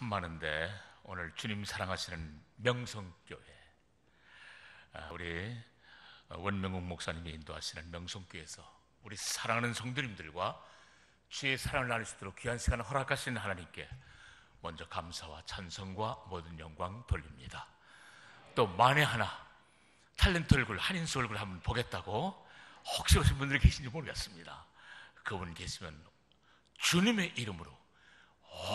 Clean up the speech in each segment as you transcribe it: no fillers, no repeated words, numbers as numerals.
참 많은데 오늘 주님 사랑하시는 명성교회, 우리 원명국 목사님이 인도하시는 명성교회에서 우리 사랑하는 성도님들과 주의 사랑을 나눌 수 있도록 귀한 시간을 허락하시는 하나님께 먼저 감사와 찬송과 모든 영광 돌립니다. 또 만에 하나 탤런트 얼굴, 한인수 얼굴 한번 보겠다고 혹시 오신 분들이 계신지 모르겠습니다. 그분 계시면 주님의 이름으로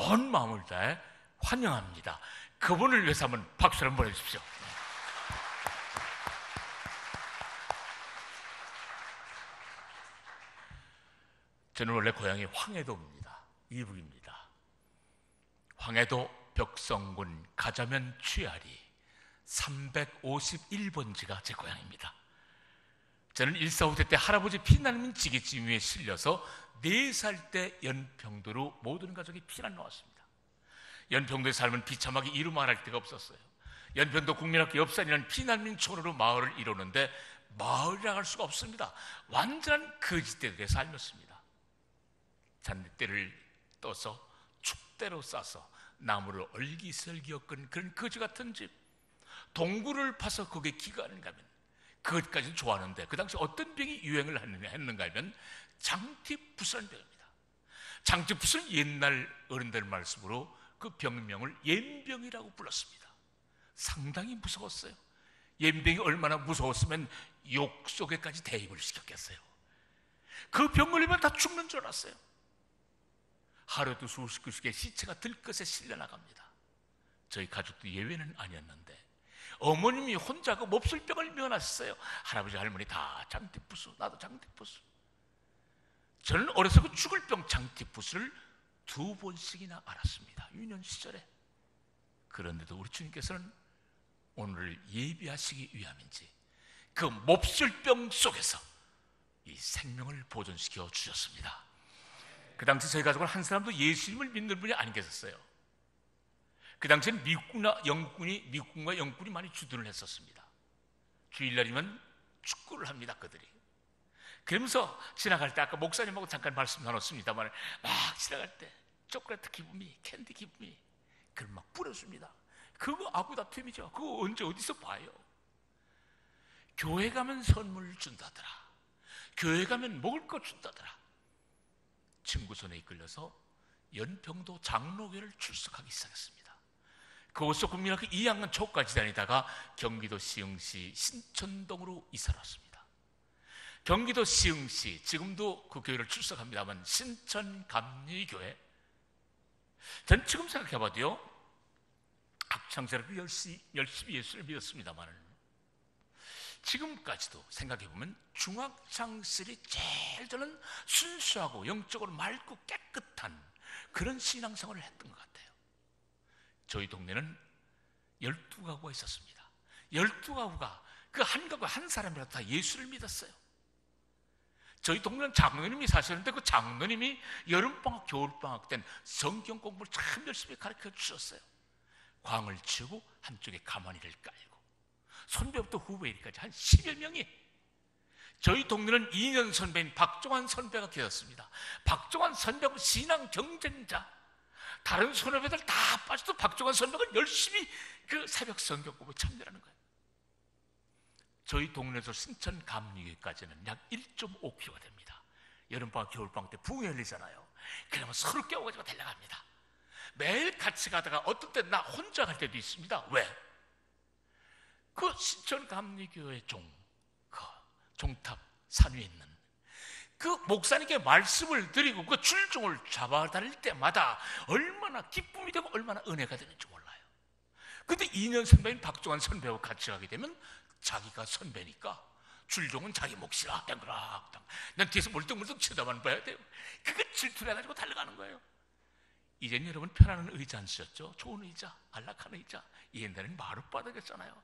온 마음을 다해 환영합니다. 그분을 위해서 한번 박수를 한번 보내주십시오. 저는 원래 고향이 황해도입니다. 이북입니다. 황해도 벽성군 가자면 취아리 351번지가 제 고향입니다. 저는 145대 때 할아버지 피난민 지게짐 위에 실려서 4살 때 연평도로 모든 가족이 피난 나왔습니다. 연평도에 살면 비참하게 이루 말할 데가 없었어요. 연평도 국민학교 옆산이라는 피난민촌으로 마을을 이루는데 마을이라 할 수가 없습니다. 완전한 거지대들에 살렸습니다. 잔디대를 떠서 축대로 싸서 나무를 얼기설기 엮은 그런 거지 같은 집, 동굴을 파서 거기에 기가를 가면 그것까지는 좋아하는데 그 당시 어떤 병이 유행을 했는가 하면 장티푸스라는 병입니다. 장티푸스는 옛날 어른들 말씀으로 그 병명을 옌병이라고 불렀습니다. 상당히 무서웠어요. 옌병이 얼마나 무서웠으면 욕 속에까지 대입을 시켰겠어요. 그 병 걸리면 다 죽는 줄 알았어요. 하루에도 수십 개의 시체가 들것에 실려나갑니다. 저희 가족도 예외는 아니었는데 어머님이 혼자 그 몹쓸 병을 면하셨어요. 할아버지 할머니 다 장티푸스, 나도 장티푸스. 저는 어려서 그 죽을 병 장티푸스를 2번씩이나 알았습니다. 유년 시절에. 그런데도 우리 주님께서는 오늘 예비하시기 위함인지 그 몹쓸 병 속에서 이 생명을 보존시켜 주셨습니다. 그 당시 저희 가족은 한 사람도 예수님을 믿는 분이 안 계셨어요. 그 당시에는 미국과 영국군이 많이 주둔을 했었습니다. 주일날이면 축구를 합니다, 그들이. 그러면서 지나갈 때 아까 목사님하고 잠깐 말씀 나눴습니다만 막 지나갈 때 초콜릿 기분이, 캔디 기분이 그걸 막 뿌려줍니다. 그거 아구다툼이죠. 그거 언제 어디서 봐요? 교회 가면 선물 준다더라. 교회 가면 먹을 거 준다더라. 친구 손에 이끌려서 연평도 장로교를 출석하기 시작했습니다. 그곳서 국민학교 2학년 초까지 다니다가 경기도 시흥시 신천동으로 이사를 왔습니다. 경기도 시흥시, 지금도 그 교회를 출석합니다만 신천감리교회. 전 지금 생각해봐도요, 학창시절에 열심히 예수를 믿었습니다만 지금까지도 생각해보면 중학창시절이 제일 저는 순수하고 영적으로 맑고 깨끗한 그런 신앙생활을 했던 것 같아요. 저희 동네는 12가구가 있었습니다. 12가구가 그 한 가구 한 사람이라도 다 예수를 믿었어요. 저희 동네는 장로님이 사셨는데 그 장로님이 여름방학, 겨울방학 땐 성경 공부를 참 열심히 가르쳐 주셨어요. 광을 치우고 한쪽에 가마니를 깔고 선배부터 후배까지 한 10여 명이. 저희 동네는 2년 선배인 박종환 선배가 계셨습니다. 박종환 선배하고 신앙 경쟁자. 다른 선후배들 다 빠져도 박종환 선배가 열심히 그 새벽 성경 공부에 참여하는 거예요. 저희 동네에서 신천 감리교까지는 약 1.5km가 됩니다. 여름방학, 겨울방학 때 붕이 열리잖아요. 그러면 서로 깨워가지고 달려갑니다. 매일 같이 가다가 어떤 때 나 혼자 갈 때도 있습니다. 왜? 그 신천 감리교회 종탑 산 위에 있는 그 목사님께 말씀을 드리고 그 줄종을 잡아 다닐 때마다 얼마나 기쁨이 되고 얼마나 은혜가 되는지 몰라요. 근데 2년 선배인 박종환 선배와 같이 가게 되면 자기가 선배니까 줄종은 자기 몫이라 땡그락땡. 난 뒤에서 멀뚱멀뚱 쳐다만 봐야 돼요. 그거 질투를 해가지고 달려가는 거예요. 이젠 여러분 편안한 의자 안 쓰셨죠? 좋은 의자, 안락한 의자. 옛날에는 마룻바닥이었잖아요.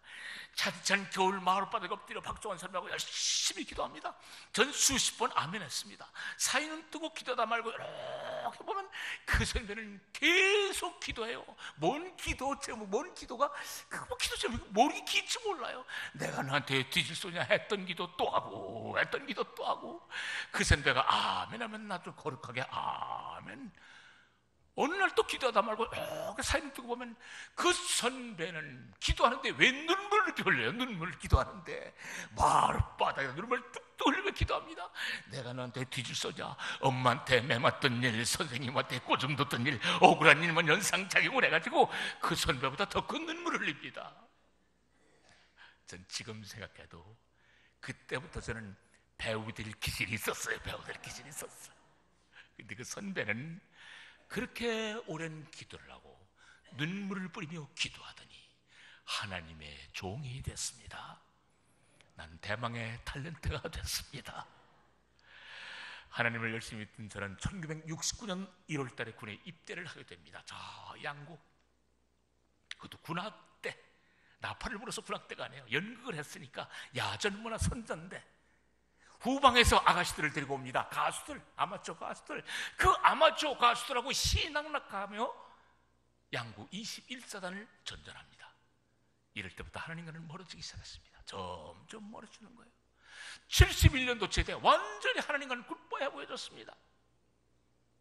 차디찬 겨울 마룻바닥에 엎드려 박종환 선배하고 열심히 기도합니다. 전 수십 번 아멘했습니다. 사인은 뜨고 기도하다 말고 이렇게 보면 그 선배는 계속 기도해요. 뭔 기도 제목, 뭔 기도가 그거 기도 제목이 뭐이 길지 몰라요. 내가 나한테 뒤질 소냐 했던 기도 또 하고 했던 기도 또 하고 그 선배가 아멘 하면 나도 거룩하게 아멘. 어느 날 또 기도하다 말고 이렇게 사진 뜨고 보면 그 선배는 기도하는데 왜 눈물을 이렇게 흘려요? 눈물을 기도하는데 마룻바닥에 눈물을 뚝뚝 흘리며 기도합니다. 내가 너한테 뒤질 쏘자, 엄마한테 매 맞던 일, 선생님한테 꼬좀 뒀던 일, 억울한 일만 연상작용을 해가지고 그 선배보다 더 큰 눈물을 흘립니다. 전 지금 생각해도 그때부터 저는 배우들 기질이 있었어요. 배우들 기질이 있었어요. 근데 그 선배는 그렇게 오랜 기도를 하고 눈물을 뿌리며 기도하더니 하나님의 종이 됐습니다. 난 대망의 탤런트가 됐습니다. 하나님을 열심히 믿던 저는 1969년 1월 달에 군에 입대를 하게 됩니다. 저 양구, 그것도 군악 때, 나팔을 불어서 군악 때가 아니에요. 연극을 했으니까 야전문화 선전대, 후방에서 아가씨들을 데리고 옵니다. 가수들, 아마추어 가수들. 그 아마추어 가수들하고 시낙낙하며 양구 21사단을 전전합니다. 이럴 때부터 하나님과는 멀어지기 시작했습니다. 점점 멀어지는 거예요. 71년도 제대 완전히 하나님과는 굿바이 하고 헤어졌습니다.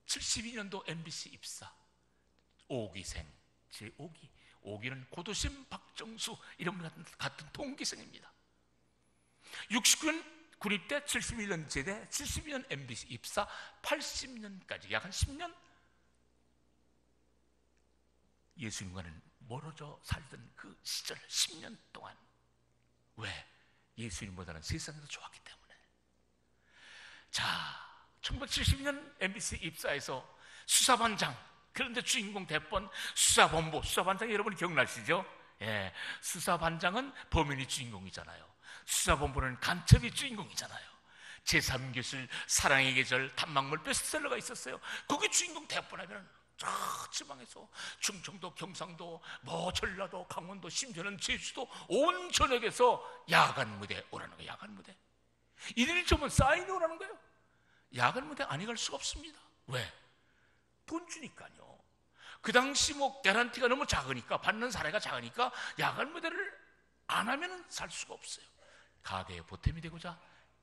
72년도 MBC 입사, 5기생, 제5기. 5기는 고도심, 박정수 이런 분 같은 동기생입니다. 69년 군입대, 71년 제대, 72년 MBC 입사, 80년까지 약 한 10년 예수님과는 멀어져 살던 그 시절 10년 동안. 왜? 예수님보다는 세상에서 좋았기 때문에. 자, 1972년 MBC 입사해서 수사반장, 그런데 주인공 대본 수사본부, 수사반장 여러분 기억나시죠? 예, 수사반장은 범인이 주인공이잖아요. 수사본부는 간첩이 주인공이잖아요. 제3교실, 사랑의 계절, 탐막물 베스트셀러가 있었어요. 거기 주인공 대본하면 저 지방에서 충청도, 경상도, 전라도, 강원도, 심지어는 제주도 온 전역에서 야간 무대 오라는 거예요. 야간 무대. 이들이 전부 사인이 오라는 거예요. 야간 무대 안 갈 수가 없습니다. 왜? 돈 주니까요. 그 당시 개런티가 너무 작으니까, 받는 사례가 작으니까 야간 무대를 안 하면 살 수가 없어요. 가게에 보탬이 되고자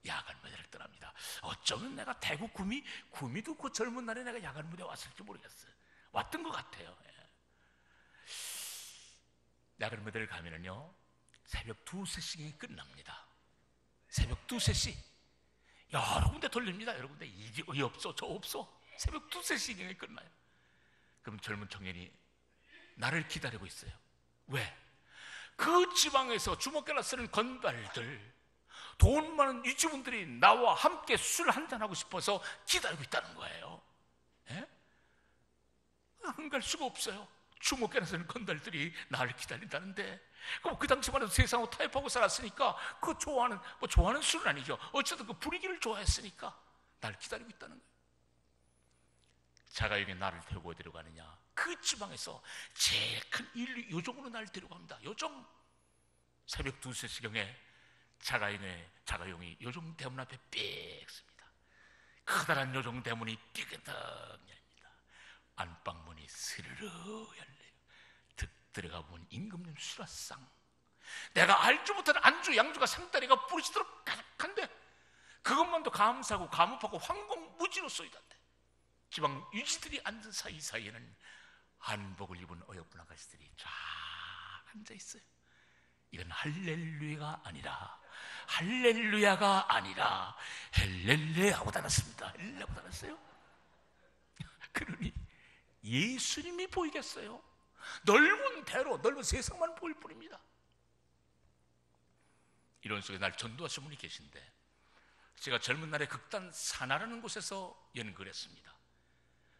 야간 무대를 떠납니다. 어쩌면 내가 대구 구미도 그 젊은 날에 내가 야간 무대 왔을지 모르겠어요. 왔던 것 같아요. 야간 무대를 가면은요, 새벽 2, 3시경에 끝납니다. 새벽 2, 3시 여러 군데 돌립니다. 여러 군데. 이 없어 저 없어. 새벽 2, 3시경에 끝나요. 그럼 젊은 청년이 나를 기다리고 있어요. 왜? 그 지방에서 주먹깨나 쓰는 건달들, 돈 많은 유치분들이 나와 함께 술 한잔하고 싶어서 기다리고 있다는 거예요. 예? 안 갈 수가 없어요. 주먹깨나 쓰는 건달들이 나를 기다린다는데, 그럼 그 당시만 해도 세상을 타협하고 살았으니까 그 좋아하는 술은 아니죠. 어쨌든 그 분위기를 좋아했으니까 나를 기다리고 있다는 거예요. 자가용에 나를 태우고 어디로 가느냐? 그 지방에서 제일 큰 인류 요정으로 나를 데려갑니다. 요정. 새벽 2, 3시경에 자가용이 요정 대문 앞에 삑 씁니다. 커다란 요정 대문이 삐끗 열립니다. 안방문이 스르르 열려요. 들어가 보면 임금님 수라상, 내가 알지 못하는 안주 양주가 상다리가 부르시도록 가득한데, 그것만도 감사하고 감업하고 황공무지로 쏘이던데, 지방 유지들이 앉은 사이사이에는 한복을 입은 어여쁜 아가씨들이 쫙 앉아있어요. 이건 할렐루야가 아니라 헬렐레 하고 다녔습니다. 헬렐레 하고 다녔어요. 그러니 예수님이 보이겠어요? 넓은 대로, 넓은 세상만 보일 뿐입니다. 이런 속에 날 전도하신 분이 계신데, 제가 젊은 날에 극단 산하라는 곳에서 연극을 했습니다.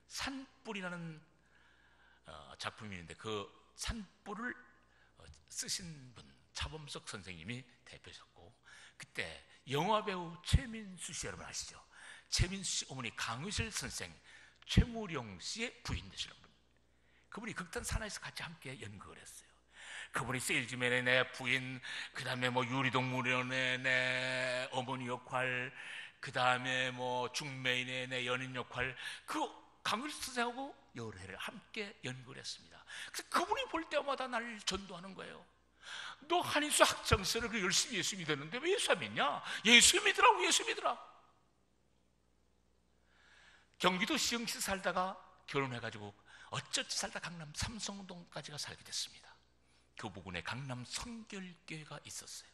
산불이라는 작품이 있는데, 그 산불을 쓰신 분 차범석 선생님이 대표셨고, 그때 영화배우 최민수 씨 여러분 아시죠? 최민수 씨 어머니 강의실 선생 최무령 씨의 부인 되시는 분, 그분이 극단 산하에서 같이 함께 연극을 했어요. 그분이 세일즈맨의 내 부인, 그 다음에 유리동물원의 내 어머니 역할, 그 다음에 중매인의 내 연인 역할, 그 강의실 선생하고 여러 해를 함께 연극을 했습니다. 그래서 그분이 볼 때마다 날 전도하는 거예요. 너 한인수 학창시절에 그 열심히 예수 믿었는데 왜 예수 안 믿냐? 예수 믿으라고, 예수 믿으라. 경기도 시흥시 살다가 결혼해가지고 어쩌지 살다 강남 삼성동까지가 살게 됐습니다. 그 부근에 강남 성결교회가 있었어요.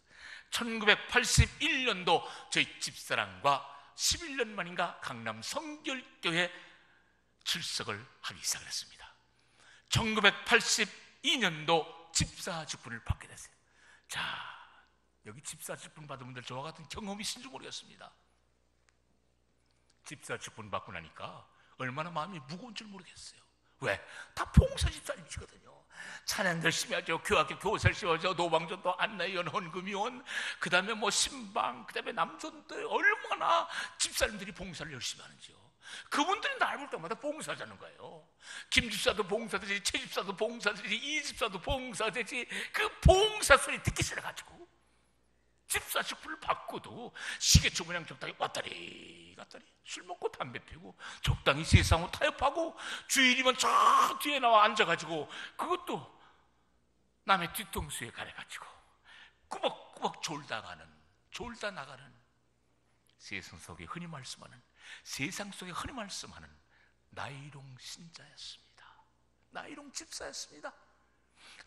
1981년도 저희 집사람과 11년 만인가 강남 성결교회 출석을 하기 시작했습니다. 1982년도 집사 직분을 받게 됐어요. 자, 여기 집사 직분 받은 분들 저와 같은 경험이 있는지 모르겠습니다. 집사 직분 받고 나니까 얼마나 마음이 무거운 줄 모르겠어요. 왜? 다 봉사 집사님이시거든요. 찬양 열심히 하죠. 교학교 교사를 씌워줘. 노방전도 안내위원, 헌금위원, 그 다음에 뭐 신방, 그 다음에 남전들, 얼마나 집사님들이 봉사를 열심히 하는지요. 그분들이 날 볼 때마다 봉사하자는 거예요. 김 집사도 봉사되지, 최 집사도 봉사되지, 이 집사도 봉사되지. 그 봉사 소리 듣기 싫어가지고 집사 직분을 받고도 시계초 모양 적당히 왔다리 갔다리 술 먹고 담배 피우고 적당히 세상으로 타협하고 주일이면 저 뒤에 나와 앉아가지고 그것도 남의 뒤통수에 가려가지고 꾸벅꾸벅 졸다 나가는 세상 속에 흔히 말씀하는 나이롱 신자였습니다. 나이롱 집사였습니다.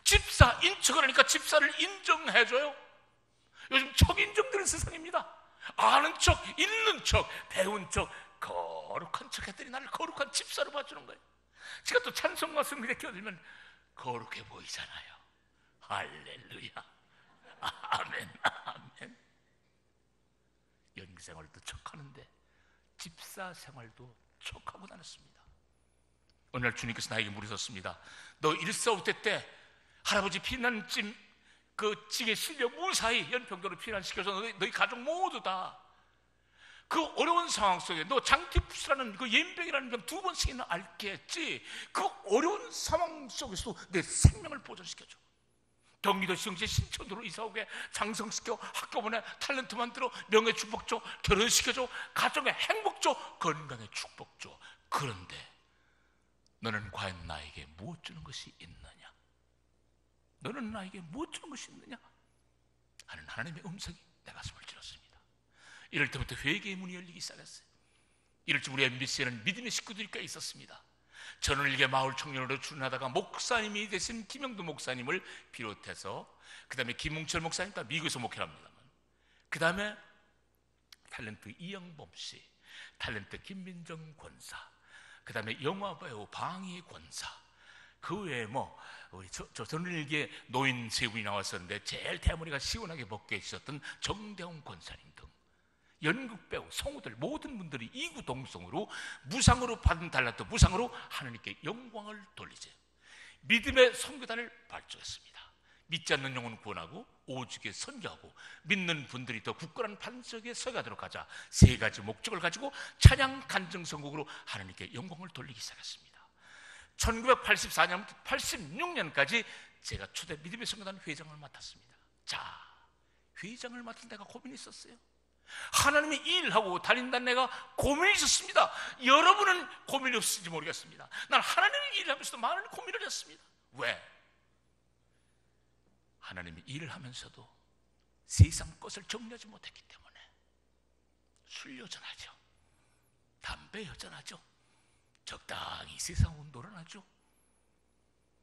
집사 인척을 하니까 집사를 인정해줘요. 요즘 척 인정되는 세상입니다. 아는 척, 있는 척, 배운 척, 거룩한 척 했더니 나를 거룩한 집사로 봐주는 거예요. 제가 또 찬송과 성기대 껴들면 거룩해 보이잖아요. 할렐루야, 아멘, 아멘. 연기 생활도 척하는데 집사 생활도 척하고 다녔습니다. 어느 날 주님께서 나에게 물으셨습니다. 너 일사후퇴 때 할아버지 피난찜 그 찌개 실려 무사히 연평도로 피난시켜서 너희 가족 모두 다 그 어려운 상황 속에 너 장티푸스라는 그 연병이라는 건 2번씩이나 앓게 했지. 그 어려운 상황 속에서도 내 생명을 보존시켜줘. 경기도 시흥시 신촌으로 이사오게 장성시켜 학교 보내 탤런트 만들어 명예 축복 줘, 결혼시켜줘, 가정의 행복 줘, 건강의 축복 줘. 그런데 너는 과연 나에게 무엇 주는 것이 있느냐? 너는 나에게 무엇 주는 것이 있느냐? 하는 하나님의 음성이 내 가슴을 찔렀습니다. 이럴 때부터 회개의 문이 열리기 시작했어요. 이럴 때 우리 MBC에는 믿음의 식구들이 꽤 있었습니다. 저는 일개 마을 청년으로 출연하다가 목사님이 되신 김영도 목사님을 비롯해서 그 다음에 김웅철 목사님 다 미국에서 목회를 합니다만, 그 다음에 탤런트 이영범 씨, 탤런트 김민정 권사, 그 다음에 영화배우 방희 권사, 그 외에 뭐 우리 저는 일개 노인 세 분이 나왔었는데 제일 대머리가 시원하게 벗겨 있었던 정대웅 권사님 등 연극배우, 성우들 모든 분들이 이구동성으로 무상으로 받은 달란트 무상으로 하나님께 영광을 돌리세요. 믿음의 선교단을 발족했습니다. 믿지 않는 영혼을 구원하고 오죽에 선교하고 믿는 분들이 더 굳건한 반석에 서가도록 하자. 세 가지 목적을 가지고 찬양 간증선곡으로 하나님께 영광을 돌리기 시작했습니다. 1984년부터 86년까지 제가 초대 믿음의 선교단 회장을 맡았습니다. 자, 회장을 맡은 데가 고민이 있었어요. 하나님이 일하고 다닌다는 내가 고민이 있었습니다. 여러분은 고민이 없을지 모르겠습니다. 난 하나님이 일하면서도 많은 고민을 했습니다. 왜? 하나님이 일을 하면서도 세상 것을 정리하지 못했기 때문에 술 여전하죠, 담배 여전하죠, 적당히 세상으로 놀아나죠.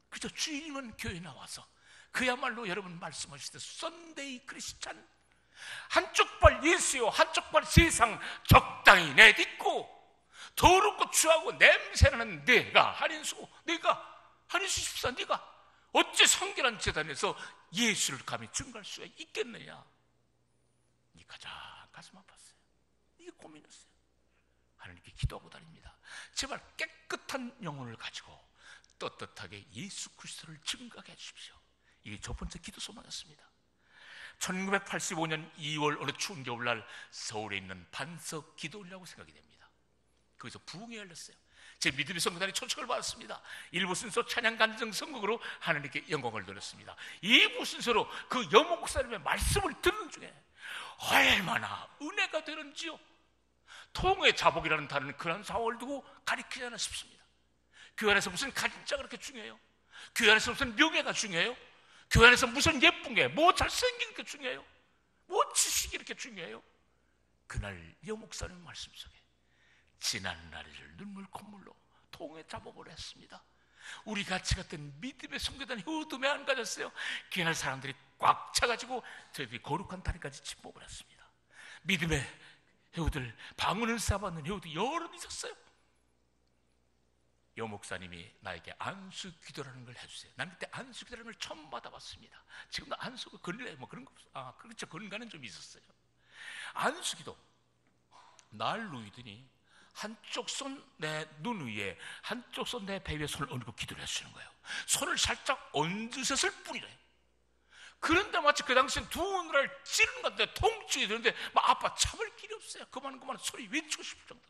그저 주일이면 교회 나와서 그야말로 여러분 말씀하실 때 썬데이 크리스찬, 한쪽 발 예수요 한쪽 발 세상 적당히 내딛고 더럽고 추하고 냄새나는 내가 한인수 집사, 네가 어째 성결한 재단에서 예수를 감히 증거할 수가 있겠느냐. 이 가장 가슴 아팠어요. 이게 고민이었어요. 하나님께 기도하고 다닙니다. 제발 깨끗한 영혼을 가지고 떳떳하게 예수 그리스도를 증거하게 해주십시오. 이게 첫 번째 기도 소망이었습니다. 1985년 2월 어느 추운 겨울날 서울에 있는 반석 기도원이라고 생각이 됩니다. 거기서 부흥이 열렸어요. 제 믿음의 선교단이 초청을 받았습니다. 1부 순서 찬양 간증 선곡으로 하나님께 영광을 돌렸습니다. 2부 순서로 그 여모 목사님의 말씀을 듣는 중에 얼마나 은혜가 되는지요. 통의 자복이라는 단어는 그런 상황을 두고 가리키지 않아 싶습니다. 교회 안에서 무슨 가진자가 그렇게 중요해요? 교회 안에서 무슨 명예가 중요해요? 교회 안에서 무슨 예쁜 게, 뭐 잘생긴 게 중요해요? 뭐 지식이 이렇게 중요해요? 그날 여모 목사님 말씀 속에 지난 날을 눈물 콧물로 통에 자복을 했습니다. 우리 같이 갔던 믿음의 성교단 효도매 안 가졌어요. 그날 사람들이 꽉 차가지고 저희들이 거룩한 다리까지 침범을 했습니다. 믿음의 배우들, 방언을 쌓아받는 배우들 여러 있었어요. 여 목사님이 나에게 안수 기도라는 걸 해주세요. 난 그때 안수 기도라는 걸 처음 받아봤습니다. 지금도 안수가 건래 뭐 그런 거 없어. 그렇죠. 건가는 좀 있었어요. 안수 기도. 날 누이더니 한쪽 손 내 눈 위에, 한쪽 손 내 배 위에 손을 얹고 기도를 해주시는 거예요. 손을 살짝 얹으셨을 뿐이래. 그런데 마치 그 당시엔 두 눈을 찌르는 건데 통증이 드는데 막 아파 참을 길이 없어요. 그만 소리 외치고 싶을 정도.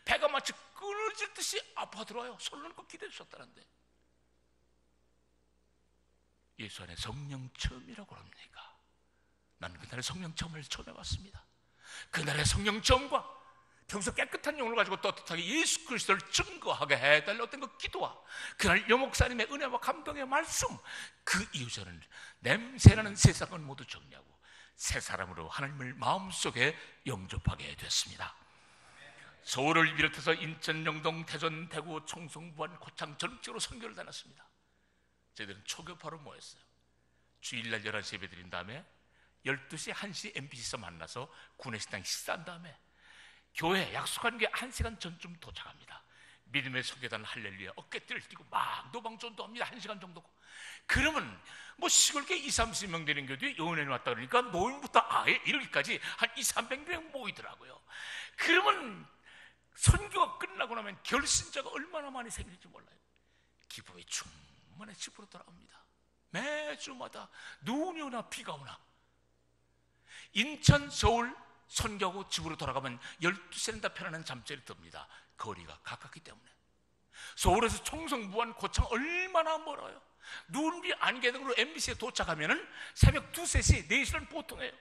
배가 마치 끊어질 듯이 아파들어요. 손을 얹고 기도해 주셨다는데, 예수 안에 성령 체험이라고 합니까? 나는 그날의 성령 체험을 처음 해봤습니다. 그날의 성령 체험과 평소 깨끗한 영혼을 가지고 떳떳하게 예수 그리스도를 증거하게 해달라고 했던 그 기도와 그날 여 목사님의 은혜와 감동의 말씀, 그 이후 저는 냄새나는 세상을 모두 정리하고 새 사람으로 하나님을 마음속에 영접하게 됐습니다. 서울을 비롯해서 인천, 영동, 대전, 대구, 청송, 부안, 고창 전국적으로 선교를 다녔습니다. 저희들은 초교파로 모였어요. 주일날 11시 예배 드린 다음에 12시, 1시 MBC에서 만나서 구내식당 식사한 다음에 교회 약속한 게 1시간 전쯤 도착합니다. 믿음의 선교단 할렐루야 어깨띠를 띄고 막 노방전도합니다. 1시간 정도. 그러면 뭐 시골교회 20-30명 되는 교회에 요원에 왔다 그러니까 노인부터 아예 이르기까지 한 200-300명 모이더라고요. 그러면 선교가 끝나고 나면 결신자가 얼마나 많이 생길지 몰라요. 기쁨이 충만해 집으로 돌아옵니다. 매주마다 눈이 오나 비가 오나. 인천, 서울 선교하고 집으로 돌아가면 12시는 다 편안한 잠자리 듭니다. 거리가 가깝기 때문에. 서울에서 청송, 부안, 고창 얼마나 멀어요. 눈비 안개등으로 MBC에 도착하면 새벽 2, 3시, 4시는 보통이에요.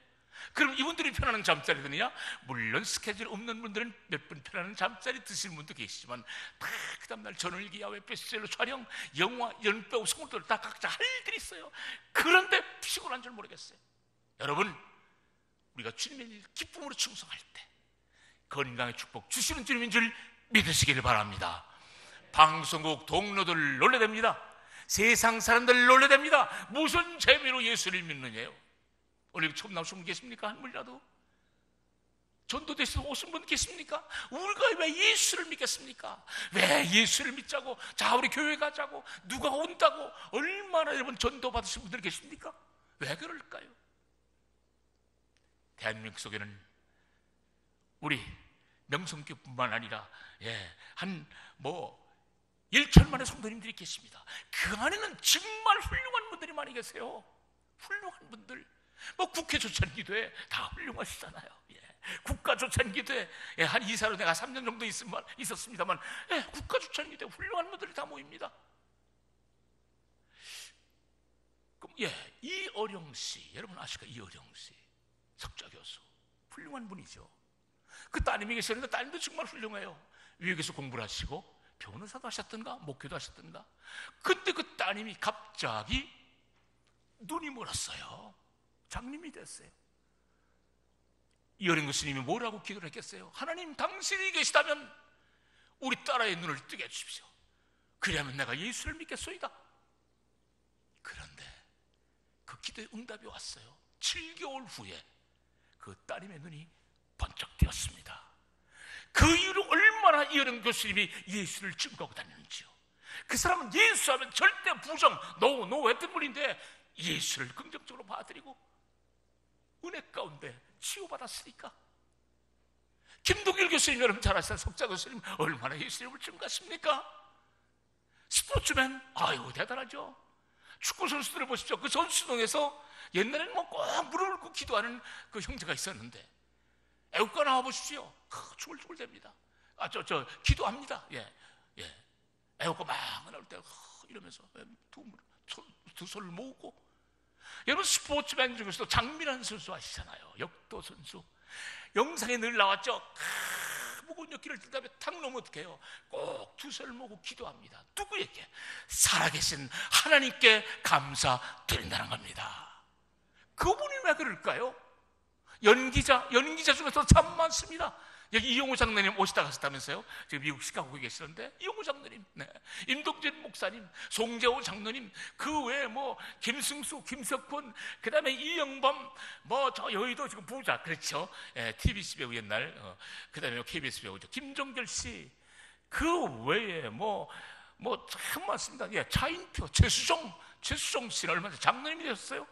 그럼 이분들이 편안한 잠자리 드느냐? 물론 스케줄 없는 분들은 몇 분 편안한 잠자리 드시는 분도 계시지만 다 그 다음날 전월기 야외 베스트셀러 촬영, 영화, 연배우, 성우들 다 각자 할 일들이 있어요. 그런데 피곤한 줄 모르겠어요. 여러분, 우리가 주님의 일 기쁨으로 충성할 때 건강의 축복 주시는 주님인 줄 믿으시길 바랍니다. 방송국 동료들 놀래됩니다. 세상 사람들 놀래됩니다. 무슨 재미로 예수를 믿느냐요? 오늘 처음 나오신 분 계십니까? 한 분이라도? 전도대에서 오신 분 계십니까? 우리가 왜 예수를 믿겠습니까? 왜 예수를 믿자고, 자 우리 교회 가자고, 누가 온다고 얼마나 여러분 전도 받으신 분들 계십니까? 왜 그럴까요? 대한민국 속에는 우리 명성교뿐만 아니라 한 1천만의 성도님들이 계십니다. 그 안에는 정말 훌륭한 분들이 많이 계세요. 훌륭한 분들. 국회 조찬 기도회 다 훌륭하시잖아요. 국가 조찬 기도회 한 이사로 내가 3년 정도 있었습니다만 국가 조찬 기도회 훌륭한 분들이 다 모입니다. 그럼 이어령 씨, 여러분 아실까? 이어령 씨 석좌 교수 훌륭한 분이죠. 그 따님이 계셨는데 따님도 정말 훌륭해요. 미국에서 공부를 하시고 변호사도 하셨던가 목회도 하셨던가. 그때 그 따님이 갑자기 눈이 멀었어요. 장님이 됐어요. 이어령 교수님이 뭐라고 기도를 했겠어요? 하나님, 당신이 계시다면 우리 딸아이의 눈을 뜨게 해주십시오. 그래야만 내가 예수를 믿겠소이다. 그런데 그 기도의 응답이 왔어요. 7개월 후에 그 따님의 눈이 번쩍 뜨였습니다. 그 이후로 얼마나 이어령 교수님이 예수를 증거하고 다니는지요. 그 사람은 예수하면 절대 부정, 노 했던 분인데 예수를 긍정적으로 받아들이고 은혜 가운데 치유받았으니까. 김동길 교수님 여러분 잘 아시는 석좌 교수님 얼마나 예수님을 증거했습니까? 스포츠맨 아유 대단하죠. 축구 선수들을 보십시오. 그 선수동에서 옛날에는 꼭 무릎을 꿇고 기도하는 그 형제가 있었는데 애국가 나와 보십시오. 죽을 됩니다. 기도합니다. 애국가 막 나올 때 이러면서 두 손을 모으고. 여러분 스포츠맨 중에서도 장민환 선수 아시잖아요. 역도 선수. 영상에 늘 나왔죠. 무거운 역기를 든 다음에 탁 놓으면 어떡해요? 꼭 두 손을 모으고 기도합니다. 누구에게? 살아계신 하나님께 감사드린다는 겁니다. 그분이 왜 그럴까요? 연기자 중에서 참 많습니다. 여기 이용우 장로님 오시다 가셨다면서요? 지금 미국 시카고에 계시는데 이용우 장로님, 네. 임동진 목사님, 송재호 장로님, 그 외에 뭐 김승수, 김석훈, 그 다음에 이영범, 뭐 저 여의도 지금 부자, 그렇죠? TBC 배우 옛날, 그 다음에 KBS 배우죠. 김종결 씨, 그 외에 뭐 참 많습니다. 예, 차인표, 최수종 씨는 얼마 전에 장로님이 되셨어요.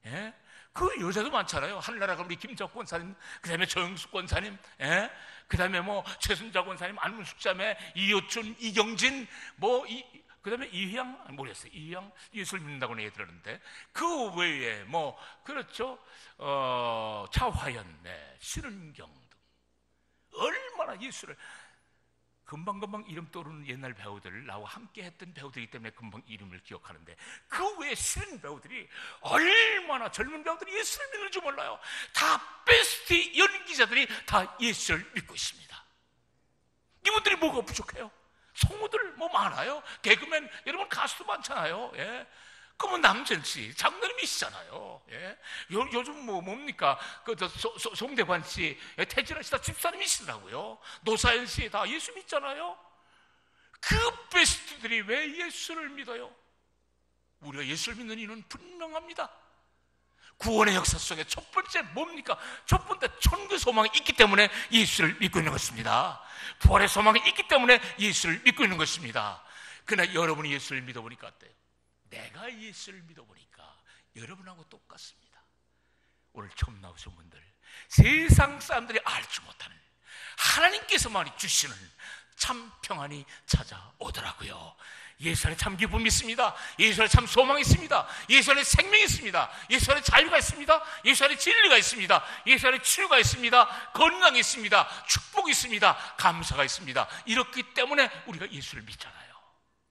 예? 그 여자도 많잖아요. 한나라가 우리 김적 권사님, 그 다음에 조영숙 권사님, 예? 그 다음에 뭐 최순자 권사님, 안문숙자매, 이효춘, 이경진, 그 다음에 이희양, 모르겠어요. 이희양, 예술 믿는다고 얘기 들었는데, 그 외에 그렇죠. 차화연, 네, 신은경 등. 얼마나 예술을, 금방금방 이름 떠오르는 옛날 배우들, 나와 함께 했던 배우들이기 때문에 금방 이름을 기억하는데, 그 외에 신인 배우들이 얼마나 젊은 배우들이 예수를 믿는 줄 몰라요. 다 베스트 연기자들이 다 예수를 믿고 있습니다. 이분들이 뭐가 부족해요? 성우들 많아요. 개그맨, 여러분 가수도 많잖아요. 예? 그러면 남진 씨, 장로님이시잖아요. 예? 요즘 뭡니까? 송대관 씨, 태진아 씨 다 집사님이시더라고요. 노사연 씨 다 예수 믿잖아요. 그 베스트들이 왜 예수를 믿어요? 우리가 예수를 믿는 이유는 분명합니다. 구원의 역사 속에 첫 번째 뭡니까? 첫 번째 천국의 소망이 있기 때문에 예수를 믿고 있는 것입니다. 부활의 소망이 있기 때문에 예수를 믿고 있는 것입니다. 그러나 여러분이 예수를 믿어보니까 어때요? 내가 예수를 믿어보니까 여러분하고 똑같습니다. 오늘 처음 나오신 분들, 세상 사람들이 알지 못하는 하나님께서만이 주시는 참 평안이 찾아오더라고요. 예수 안에 참 기쁨이 있습니다. 예수 안에 참 소망이 있습니다. 예수 안에 생명이 있습니다. 예수 안에 자유가 있습니다. 예수 안에 진리가 있습니다. 예수 안에 치유가 있습니다. 건강이 있습니다. 축복이 있습니다. 감사가 있습니다. 이렇기 때문에 우리가 예수를 믿잖아요.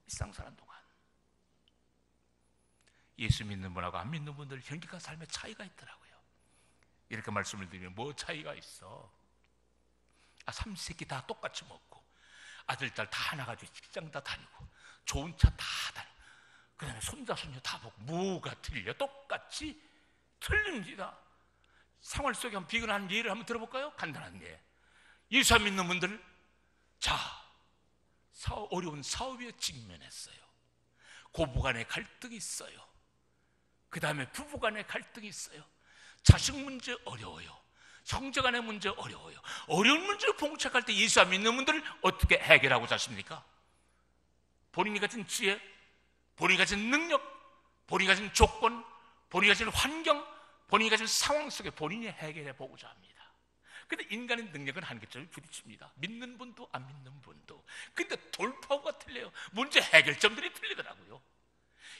일상 사는 동안 예수 믿는 분하고 안 믿는 분들 현기가 삶에 차이가 있더라고요. 이렇게 말씀을 드리면 뭐 차이가 있어? 삼시세끼 다 똑같이 먹고 아들 딸 다 나가지고 직장 다 다니고 좋은 차 다 다니고 그 다음에 손자 손녀 다 보고 뭐가 틀려? 똑같이 틀립니다. 생활 속에 한번 비근한 예를 한번 들어볼까요? 간단한 예. 예수 안 믿는 분들, 어려운 사업에 직면했어요. 고부간의 갈등이 있어요. 그 다음에 부부간의 갈등이 있어요. 자식 문제 어려워요. 형제간의 문제 어려워요. 어려운 문제를 봉착할 때 예수 안 믿는 분들을 어떻게 해결하고자 하십니까? 본인이 가진 지혜, 본인이 가진 능력, 본인이 가진 조건, 본인이 가진 환경, 본인이 가진 상황 속에 본인이 해결해 보고자 합니다. 근데 인간의 능력은 한계점에 부딪힙니다. 믿는 분도 안 믿는 분도. 근데 돌파구가 틀려요. 문제 해결점들이 틀리더라고요.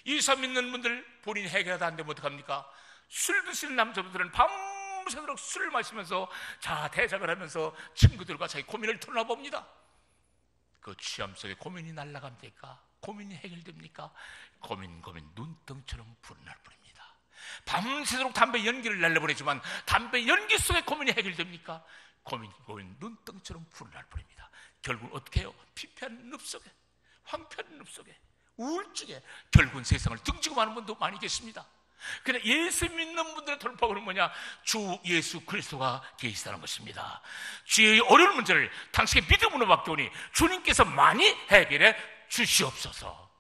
예수 안 믿는 분들 본인이 해결하다 안 되면 어떡합니까? 술 드시는 남자분들은 밤새도록 술을 마시면서 대작을 하면서 친구들과 자기 고민을 털어봅니다. 그 취함 속에 고민이 날아갑니까? 고민이 해결됩니까? 고민 눈덩이처럼 불어날 뿐입니다. 밤새도록 담배 연기를 날려보내지만 담배 연기 속에 고민이 해결됩니까? 고민 눈덩이처럼 불어날 뿐입니다. 결국은 어떻게 해요? 피폐한 늪 속에, 황폐한 늪 속에, 우울증에 결국은 세상을 등지고 마는 분도 많이 계십니다. 그러나 예수 믿는 분들의 돌파구는 뭐냐? 주 예수 그리스도가 계시다는 것입니다. 주의 어려운 문제를 당신의 믿음으로 맡겨오니 주님께서 많이 해결해 주시옵소서.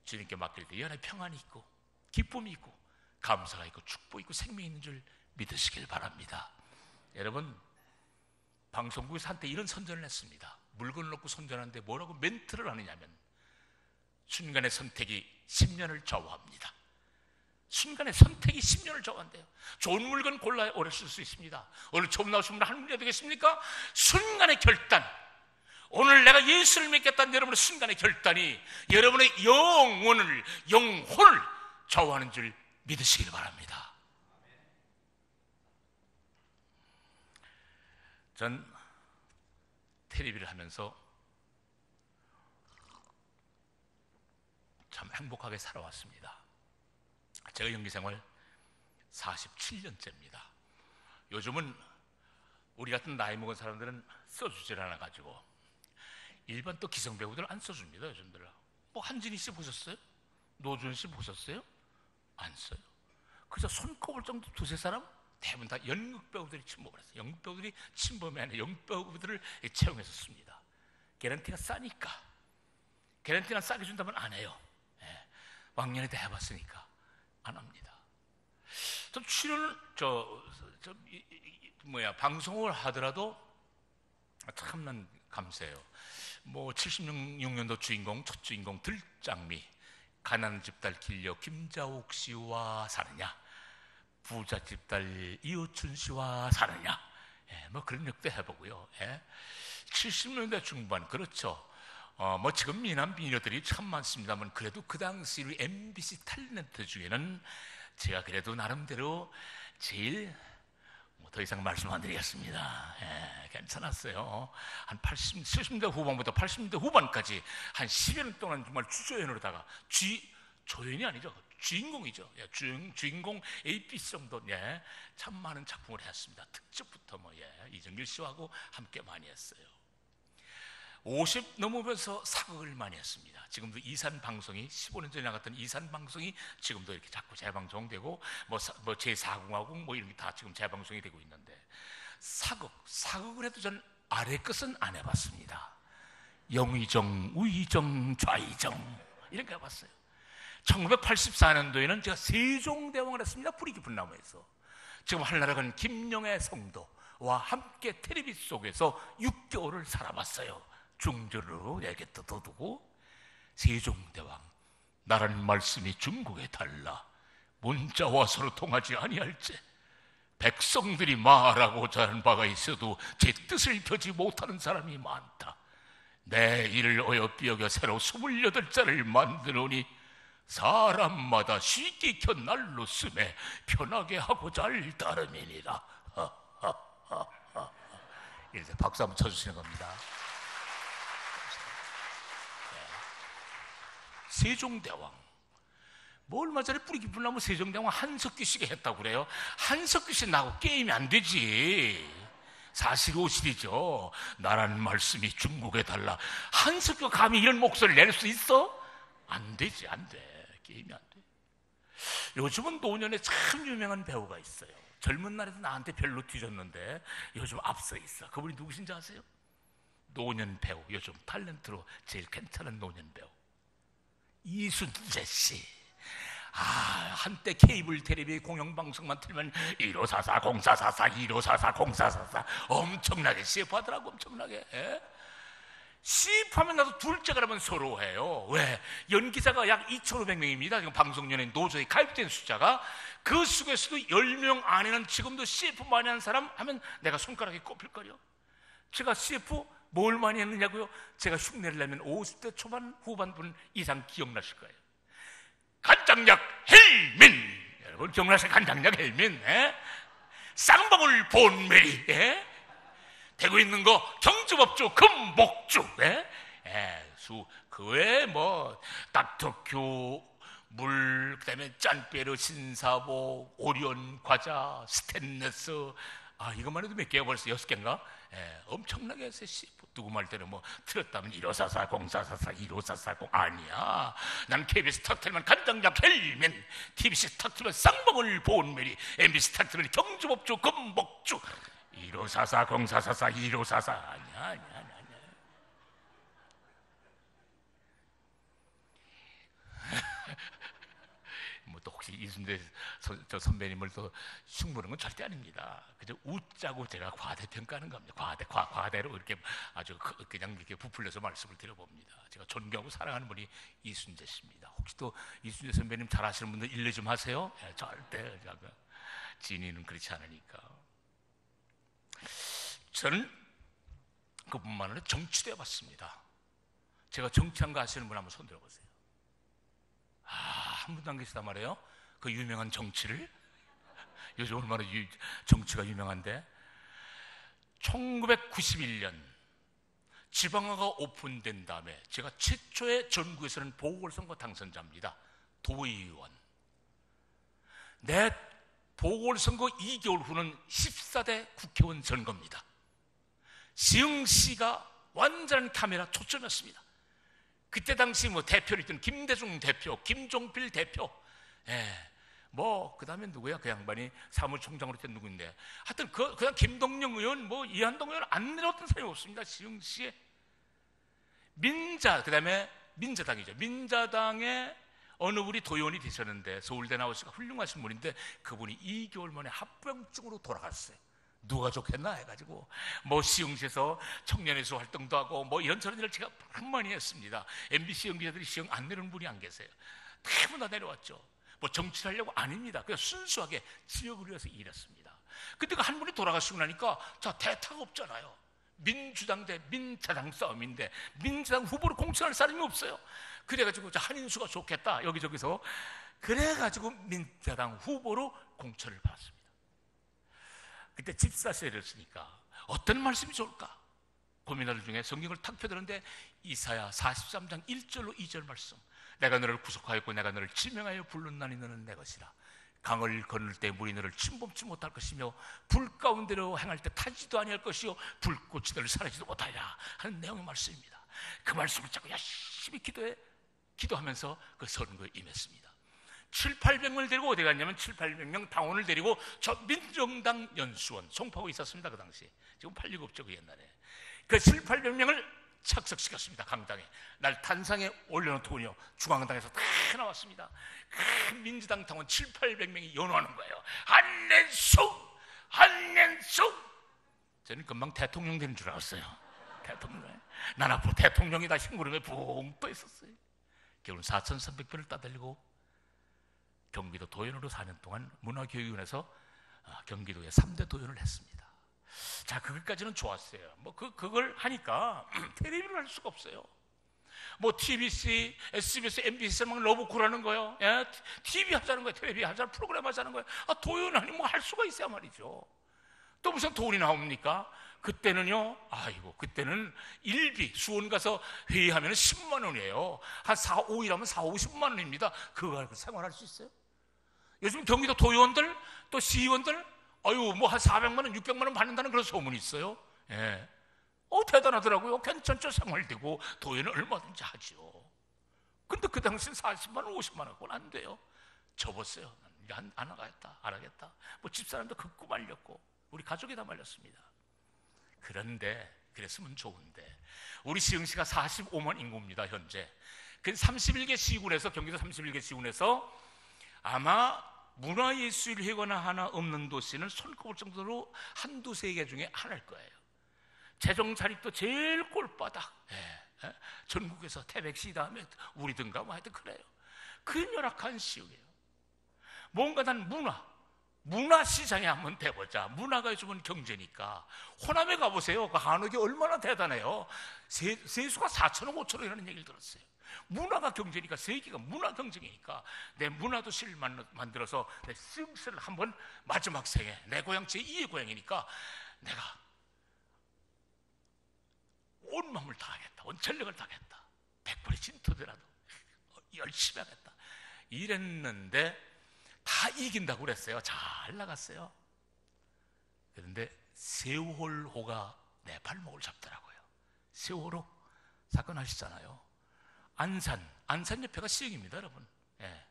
주님께 맡길 때 이 안에 평안이 있고 기쁨이 있고 감사가 있고 축복이 있고 생명이 있는 줄 믿으시길 바랍니다. 여러분, 방송국에서 한때 이런 선전을 했습니다. 물건을 놓고 선전하는데 뭐라고 멘트를 하느냐면 순간의 선택이 10년을 좌우합니다. 순간의 선택이 10년을 좌우한대요. 좋은 물건 골라야 오래 쓸 수 있습니다. 오늘 처음 나오신 분 한 문제 되겠습니까? 순간의 결단, 오늘 내가 예수를 믿겠다는 여러분의 순간의 결단이 여러분의 영혼을 좌우하는 줄 믿으시길 바랍니다. 전 텔레비를 하면서 참 행복하게 살아왔습니다. 제가 연기생활 47년째입니다. 요즘은 우리 같은 나이 먹은 사람들은 써주질 않아가지고 일반 또 기성배우들 안 써줍니다. 요즘들 한진희 씨 보셨어요? 노준 씨 보셨어요? 안 써요. 그저 손꼽을 정도 두세 사람 대부분 다 연극 배우들이 침범을 했어요. 연극 배우들이 침범이 아니라 연극 배우들을 채용해서 씁니다. 개런티가 싸니까. 개런티가 싸게 준다면 안 해요. 왕년에 다 해봤으니까 안 합니다. 좀 출연을 방송을 하더라도 참 난 감사해요. 뭐 76년도 주인공, 첫 주인공 들장미, 가난한 집딸 길려 김자옥 씨와 사느냐, 부자 집딸 이호춘 씨와 사느냐, 뭐 그런 역도 해보고요. 70년대 중반, 그렇죠. 뭐 지금 미남 미녀들이 참 많습니다만 그래도 그 당시 우리 MBC 탤런트 중에는 제가 그래도 나름대로 제일 더 이상 말씀 안 드리겠습니다. 괜찮았어요. 한 70년대 후반부터 80년대 후반까지 한 10여 년 동안 정말 주조연으로다가 조연이 아니죠. 주인공이죠. 주인공 ABC 정도 참 많은 작품을 했습니다. 특집부터 이정길 씨하고 함께 많이 했어요. 50 넘으면서 사극을 많이 했습니다. 지금도 이산 방송이 15년 전에 나갔던 이산 방송이 지금도 이렇게 자꾸 재방송되고 뭐 제4공화국 뭐 이런 게 다 지금 재방송이 되고 있는데 사극을 해도 전 아래 끝은 안 해봤습니다. 영의정, 우의정, 좌의정 이런 거 해봤어요. 1984년도에는 제가 세종대왕을 했습니다. 뿌리 깊은 나무에서. 지금 한나라간 김영애 성도와 함께 텔레비 속에서 6개월을 살아봤어요. 중절로 내게 떠두고 세종대왕 나라는 말씀이 중국에 달라 문자와 서로 통하지 아니할지 백성들이 말하고자 하는 바가 있어도 제 뜻을 펴지 못하는 사람이 많다. 내 일을 어여삐 여겨 새로 28자를 만드노니 사람마다 쉽게 켜 날로 쓰매 편하게 하고자 할 따름이니라. 이렇게 박수 한번 쳐주시는 겁니다. 세종대왕 뭐 얼마 전에 뿌리 깊은 나무 세종대왕 한석규 씨가 했다고 그래요. 한석규 씨 나하고 게임이 안 되지. 사실오실이죠. 나라는 말씀이 중국에 달라. 한석규가 감히 이런 목소리를 낼 수 있어? 안 되지. 안 돼. 게임이 안 돼. 요즘은 노년에 참 유명한 배우가 있어요. 젊은 날에도 나한테 별로 뒤졌는데 요즘 앞서 있어. 그분이 누구신지 아세요? 노년 배우. 요즘 탤런트로 제일 괜찮은 노년 배우 이순재 씨. 한때 케이블 텔레비 공영방송만 틀면 1544 0444 1544 0444 엄청나게 CF 하더라고. 엄청나게. CF 하면 나도 둘째가라면 서로 해요. 왜? 연기자가 약 2,500명입니다 지금 방송연예인 노조에 가입된 숫자가. 그 속에서도 10명 안에는 지금도 CF 많이 하는 사람 하면 내가 손가락에 꼽힐거려. 제가 CF 뭘 많이 했느냐고요? 제가 흉내를 내면 50대 초반 후반분 이상 기억나실 거예요. 간장약 헬민, 여러분 기억나세요? 간장약 헬민. 쌍방울 본메리. 되고 있는 거 경주법주 금목주. 그 외에 뭐 닥터큐 물, 그다음에 짠빼르 신사복, 오리온 과자, 스테인레스. 이것만 해도 몇 개가 벌써 6개인가? 엄청나게 했어요. 누구 말 때는 뭐 틀었다면 1544 0444 15440 아니야. 난 KBS 탁 틀면 간장약 헬멘, TBC 탁 틀면 쌍방울 보온메리, MBC 탁 틀면 경주법주 금목주 1544 0444 1544 아니야. 뭐 또 혹시 이순재 저 선배님을 또 흉보는 건 절대 아닙니다. 그저 웃자고 제가 과대평가하는 겁니다. 과대로 이렇게 아주 그냥 이렇게 부풀려서 말씀을 드려봅니다. 제가 존경하고 사랑하는 분이 이순재 씨입니다. 혹시 또 이순재 선배님 잘 아시는 분들 일러 좀 하세요. 절대 진이는 그렇지 않으니까. 저는 그뿐만 아니라 정치도 해봤습니다. 제가 정치한 거 아시는 분 한번 손 들어보세요. 한 분도 안 계시단 말이에요. 그 유명한 정치를. 요즘 얼마나 정치가 유명한데. 1991년 지방화가 오픈된 다음에 제가 최초의 전국에서는 보궐선거 당선자입니다. 도의원. 내 보궐선거 2개월 후는 14대 국회의원 선거입니다. 시흥시가 완전한 카메라 초점이었습니다. 그때 당시 뭐 대표를 했던 김대중 대표, 김종필 대표, 뭐 그다음에 누구야? 그 양반이 사무총장으로 된 누구인데, 하여튼 그냥 김동영 의원, 뭐 이한동 의원 안 내려왔던 사람이 없습니다. 시흥시에. 그다음에 민자당이죠. 민자당의 어느 분이 도의원이 되셨는데, 서울대 나오시고 훌륭하신 분인데, 그분이 2개월 만에 합병증으로 돌아갔어요. 누가 좋겠나 해가지고 뭐 시흥시에서 청년회수 활동도 하고 뭐 이런저런 일을 제가 많이 했습니다. MBC 연기자들이 시흥 안 내려오는 분이 안 계세요. 대부분 다 내려왔죠. 뭐 정치를 하려고 아닙니다. 그냥 순수하게 지역을 위해서 일했습니다. 근데 그 한 분이 돌아가시고 나니까 자, 대타가 없잖아요. 민주당 대 민자당 싸움인데 민자당 후보로 공천할 사람이 없어요. 그래가지고 한인수가 좋겠다 여기저기서, 그래가지고 민자당 후보로 공천을 받았습니다. 그때 집사세를 쓰니까 어떤 말씀이 좋을까 고민하는 중에 성경을 탁 펴드는데, 이사야 43장 1절로 2절 말씀. 내가 너를 구속하였고 내가 너를 지명하여 불렀나니 너는 내 것이라. 강을 건널 때 물이 너를 침범치 못할 것이며 불 가운데로 행할 때 타지도 아니할 것이요 불꽃이 너를 사라지도 못하리라 하는 내용의 말씀입니다. 그 말씀을 자꾸 열심히 기도하면서 그 선거에 임했습니다. 700~800명을 데리고 어디 갔냐면 700~800명 당원을 데리고 저 민정당 연수원 송파구에 있었습니다. 그 당시에. 지금 팔리고 없죠. 그 옛날에. 그 700~800명을 착석시켰습니다. 강당에. 날 단상에 올려놓더군요. 중앙당에서 다 나왔습니다. 그 민주당 당원 700~800명이 연호하는 거예요. 한nen숙! 한nen숙! 저는 금방 대통령 되는 줄 알았어요. 대통령. 난 앞으로 대통령이다 심부름에 붕 떠 있었어요. 결국 4,300표를 따돌리고 경기도 도연으로 4년 동안 문화교육원에서 경기도에 3대 도연을 했습니다. 자, 그것까지는 좋았어요. 뭐 그걸 하니까 텔레비를 할 수가 없어요. 뭐 TBC, SBS, MBC 막 러브콜하는 거예요. 예? TV 하자는 거예요. 텔레비 하자는 프로그램 하자는 거예요. 도연하니 뭐 할 수가 있어야 말이죠. 또 무슨 돈이 나옵니까? 그때는요, 그때는 일비, 수원 가서 회의하면 10만 원이에요. 한 4, 5일 하면 4, 50만 원입니다. 그거 가지고 생활할 수 있어요? 요즘 경기도 도의원들, 또 시의원들, 뭐 한 400만 원, 600만 원 받는다는 그런 소문이 있어요. 예. 대단하더라고요. 괜찮죠. 생활되고, 도의원은 얼마든지 하죠. 근데 그 당시엔 40만 원, 50만 원, 그건 안 돼요. 접었어요. 안 하겠다, 안 하겠다. 뭐 집사람도 극구 말렸고, 우리 가족이 다 말렸습니다. 그런데 그랬으면 좋은데, 우리 시흥시가 45만 인구입니다. 현재. 그 31개 시군에서, 경기도 31개 시군에서 아마 문화예술회관 하나 없는 도시는 손꼽을 정도로 한두 세 개 중에 하나일 거예요. 재정 자립도 제일 꼴바닥. 전국에서 태백시 다음에 우리든가 뭐 하여튼 그래요. 그 열악한 시흥이에요. 뭔가 난 문화시장에 한번 대보자. 문화가 요즘은 경제니까. 호남에 가보세요. 그 한옥이 얼마나 대단해요. 세수가 4천억, 5천억이라는 얘기를 들었어요. 문화가 경제니까, 세계가 문화 경쟁이니까 내 문화도시를 만들어서 내 시흥시를 한번 마지막 생에, 내 고향 제2의 고향이니까 내가 온 마음을 다하겠다, 온 전력을 다하겠다, 100불이 진토더라도 열심히 하겠다 이랬는데 다 이긴다고 그랬어요. 잘 나갔어요. 그런데 세월호가 내 발목을 잡더라고요. 세월호 사건 아시잖아요. 안산 옆에가 시흥입니다, 여러분. 예,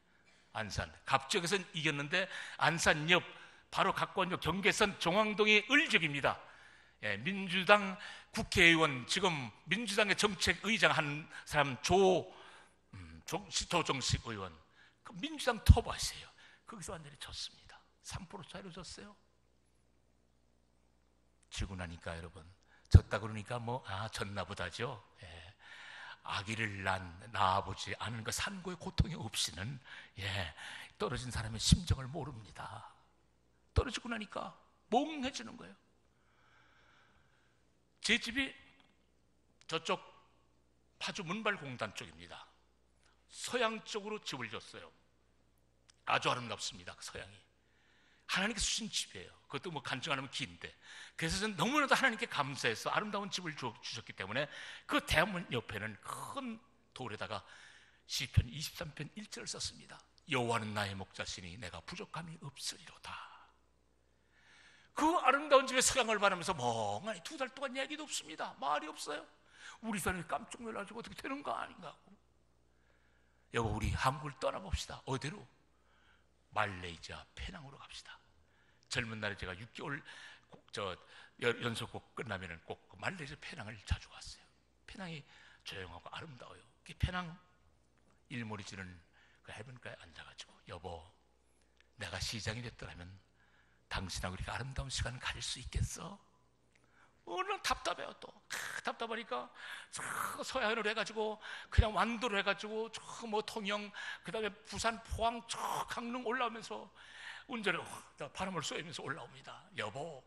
안산. 갑적에서는 이겼는데 안산 옆 바로 가까운 경계선 종황동이 을지역입니다. 예, 민주당 국회의원, 지금 민주당의 정책의장 한 사람 조정식 의원, 그 민주당 터보하세요. 거기서 완전히 졌습니다. 3% 차이로 졌어요. 지고 나니까 여러분, 졌다 그러니까 졌나 보다죠. 예. 아기를 낳아보지 않은 그 산고의 고통이 없이는 떨어진 사람의 심정을 모릅니다. 떨어지고 나니까 멍해지는 거예요. 제 집이 저쪽 파주 문발공단 쪽입니다. 서양 쪽으로 집을 졌어요. 아주 아름답습니다. 그 서양이 하나님께서 주신 집이에요. 그것도 간증 안 하면 긴데, 그래서 저는 너무나도 하나님께 감사해서 아름다운 집을 주셨기 때문에 그 대문 옆에는 큰 돌에다가 시편 23편 1절을 썼습니다. 여호와는 나의 목자시니 내가 부족함이 없으리로다. 그 아름다운 집에 서양을 바라면서 멍하니 2달 동안 얘기도 없습니다. 말이 없어요. 우리 사람이 깜짝 놀라가지고 어떻게 되는 거 아닌가 하고. 여보, 우리 한국을 떠나봅시다. 어디로? 말레이시아 페낭으로 갑시다. 젊은 날에 제가 6개월 연속곡 끝나면은 꼭 말레이시아 페낭을 자주 갔어요. 페낭이 조용하고 아름다워요. 페낭 일몰이지는 그 해변가에 앉아가지고, 여보, 내가 시장이 됐더라면 당신하고 이렇게 아름다운 시간을 가질 수 있겠어? 오늘 답답해요. 또 답답하니까 서해안으로 해가지고 그냥 완도로 해가지고 뭐 통영, 그 다음에 부산, 포항, 강릉 올라오면서 운전을 바람을 쏘면서 올라옵니다. 여보,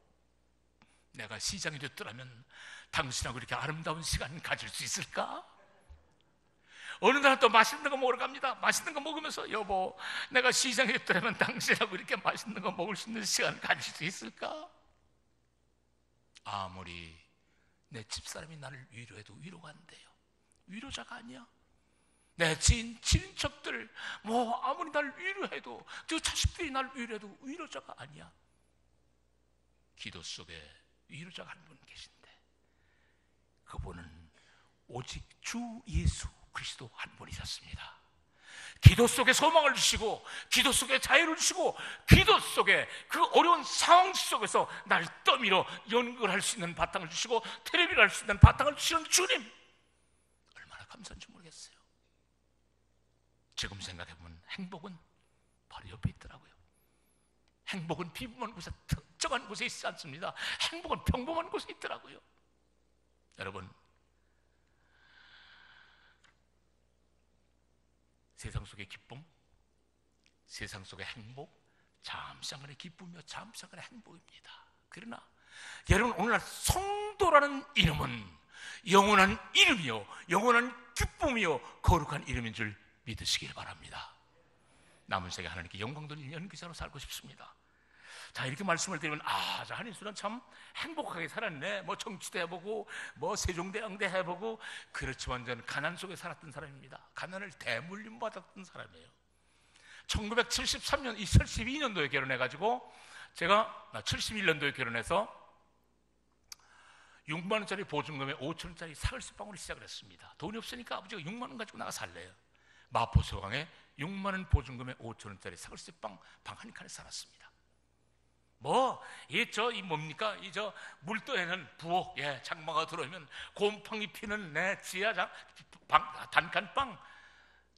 내가 시장이 됐더라면 당신하고 이렇게 아름다운 시간 가질 수 있을까? 어느 날 또 맛있는 거 먹으러 갑니다. 맛있는 거 먹으면서, 여보, 내가 시장이 됐더라면 당신하고 이렇게 맛있는 거 먹을 수 있는 시간 가질 수 있을까? 아무리 내 집사람이 나를 위로해도 위로가 안 돼요. 위로자가 아니야. 내 친척들 뭐 아무리 나를 위로해도, 저 자식들이 나를 위로해도 위로자가 아니야. 기도 속에 위로자가 한 분 계신데, 그분은 오직 주 예수 그리스도 한 분이셨습니다. 기도 속에 소망을 주시고, 기도 속에 자유를 주시고, 기도 속에 그 어려운 상황 속에서 날 떠밀어 연극을 수 있는 바탕을 주시고, 텔레비를 할 수 있는 바탕을 주시는 주님, 얼마나 감사한지 모르겠어요. 지금 생각해보면 행복은 바로 옆에 있더라고요. 행복은 비범한 곳에, 특정한 곳에 있지 않습니다. 행복은 평범한 곳에 있더라고요. 여러분, 세상 속의 기쁨, 세상 속의 행복, 잠시간의 기쁨이요 잠시간의 행복입니다. 그러나 여러분, 오늘날 성도라는 이름은 영원한 이름이요 영원한 기쁨이요 거룩한 이름인 줄 믿으시길 바랍니다. 남은 세계 하나님께 영광 돌리는 연기자로 살고 싶습니다. 자, 이렇게 말씀을 드리면, 저 한인수는 참 행복하게 살았네. 뭐 정치도 해보고, 뭐 세종대왕도 해보고. 그렇지만 저는 가난 속에 살았던 사람입니다. 가난을 대물림 받았던 사람이에요. 1973년, 72년도에 결혼해가지고, 제가 71년도에 결혼해서 6만 원짜리 보증금에 5천 원짜리 사글세방으로 시작을 했습니다. 돈이 없으니까 아버지가 6만 원 가지고 나가 살래요. 마포서강에 6만 원 보증금에 5천 원짜리 사글세방 방 한 칸에 살았습니다. 뭡니까? 물도에는 부엌, 장마가 들어오면 곰팡이 피는 내 지하장, 단칸방,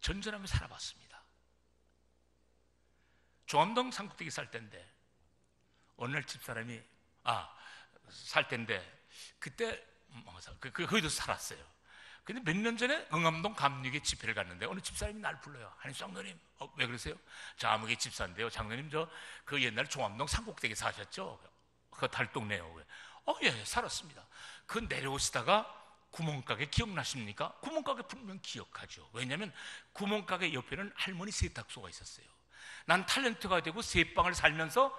전전하며 살아봤습니다. 종암동 상국대기 살 때인데, 어느 날 집사람이, 살 때인데, 그때, 거기도 살았어요. 근데 몇 년 전에 응암동 감리교에 집회를 갔는데 어느 집사람이 날 불러요. 아니, 장로님, 왜 그러세요? 저 아무개 집사인데요. 장로님, 그 옛날 종암동 상곡대기 사셨죠? 그 달동네요. 예, 살았습니다. 그 내려오시다가 구멍가게 기억나십니까? 구멍가게 분명 기억하죠. 왜냐하면 구멍가게 옆에는 할머니 세탁소가 있었어요. 난 탤런트가 되고 세방을 살면서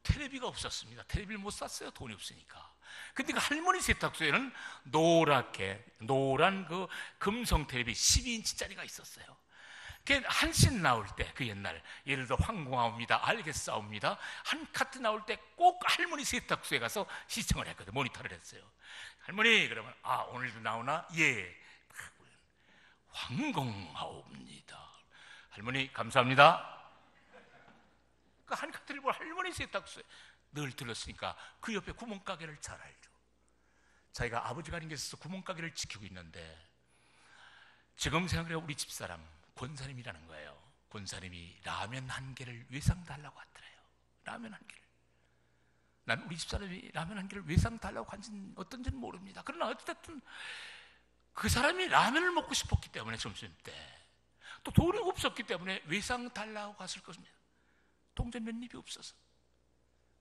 텔레비가 없었습니다. 텔레비를 못 샀어요. 돈이 없으니까. 근데 그 할머니 세탁소에는 노란 그 금성 텔레비 12인치짜리가 있었어요. 한씬 나올 때, 그 옛날, 예를 들어 황공하옵니다, 알겠사옵니다, 한 카트 나올 때 꼭 할머니 세탁소에 가서 시청을 했거든요. 모니터를 했어요. 할머니, 그러면 오늘도 나오나? 예. 황공하옵니다. 할머니, 감사합니다. 그 한 카트를 볼 할머니 세탁소에 늘 들렀으니까 그 옆에 구멍가게를 잘 알죠. 자기가 아버지가 하는 게 있어서 구멍가게를 지키고 있는데, 지금 생각해보면 우리 집사람 권사님이라는 거예요. 권사님이 라면 한 개를 외상 달라고 하더래요. 라면 한 개를. 난 우리 집사람이 라면 한 개를 외상 달라고 한지는 어떤지는 모릅니다. 그러나 어쨌든 그 사람이 라면을 먹고 싶었기 때문에 점심때 또 돈이 없었기 때문에 외상 달라고 갔을 것입니다. 동전 몇 입이 없어서.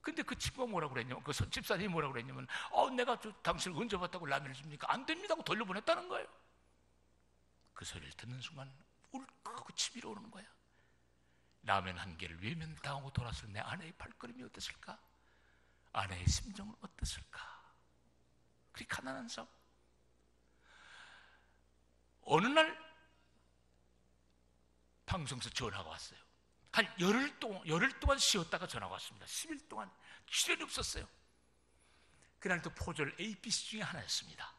근데 그 친구가 뭐라고 그랬냐면, 그 집사님이 뭐라고 그랬냐면, 내가 당신을 언제 봤다고 라면을 줍니까? 안 됩니다 하고 돌려보냈다는 거예요. 그 소리를 듣는 순간 울컥 치밀어 오르는 거야. 라면 한 개를 외면당하고 돌아서 내 아내의 발걸음이 어땠을까? 아내의 심정은 어땠을까? 그리 가난한 삶. 어느 날 방송에서 전화가 왔어요. 한 열흘 동안 쉬었다가 전화가 왔습니다. 10일 동안 출연이 없었어요. 그날도 포졸 ABC 중에 하나였습니다.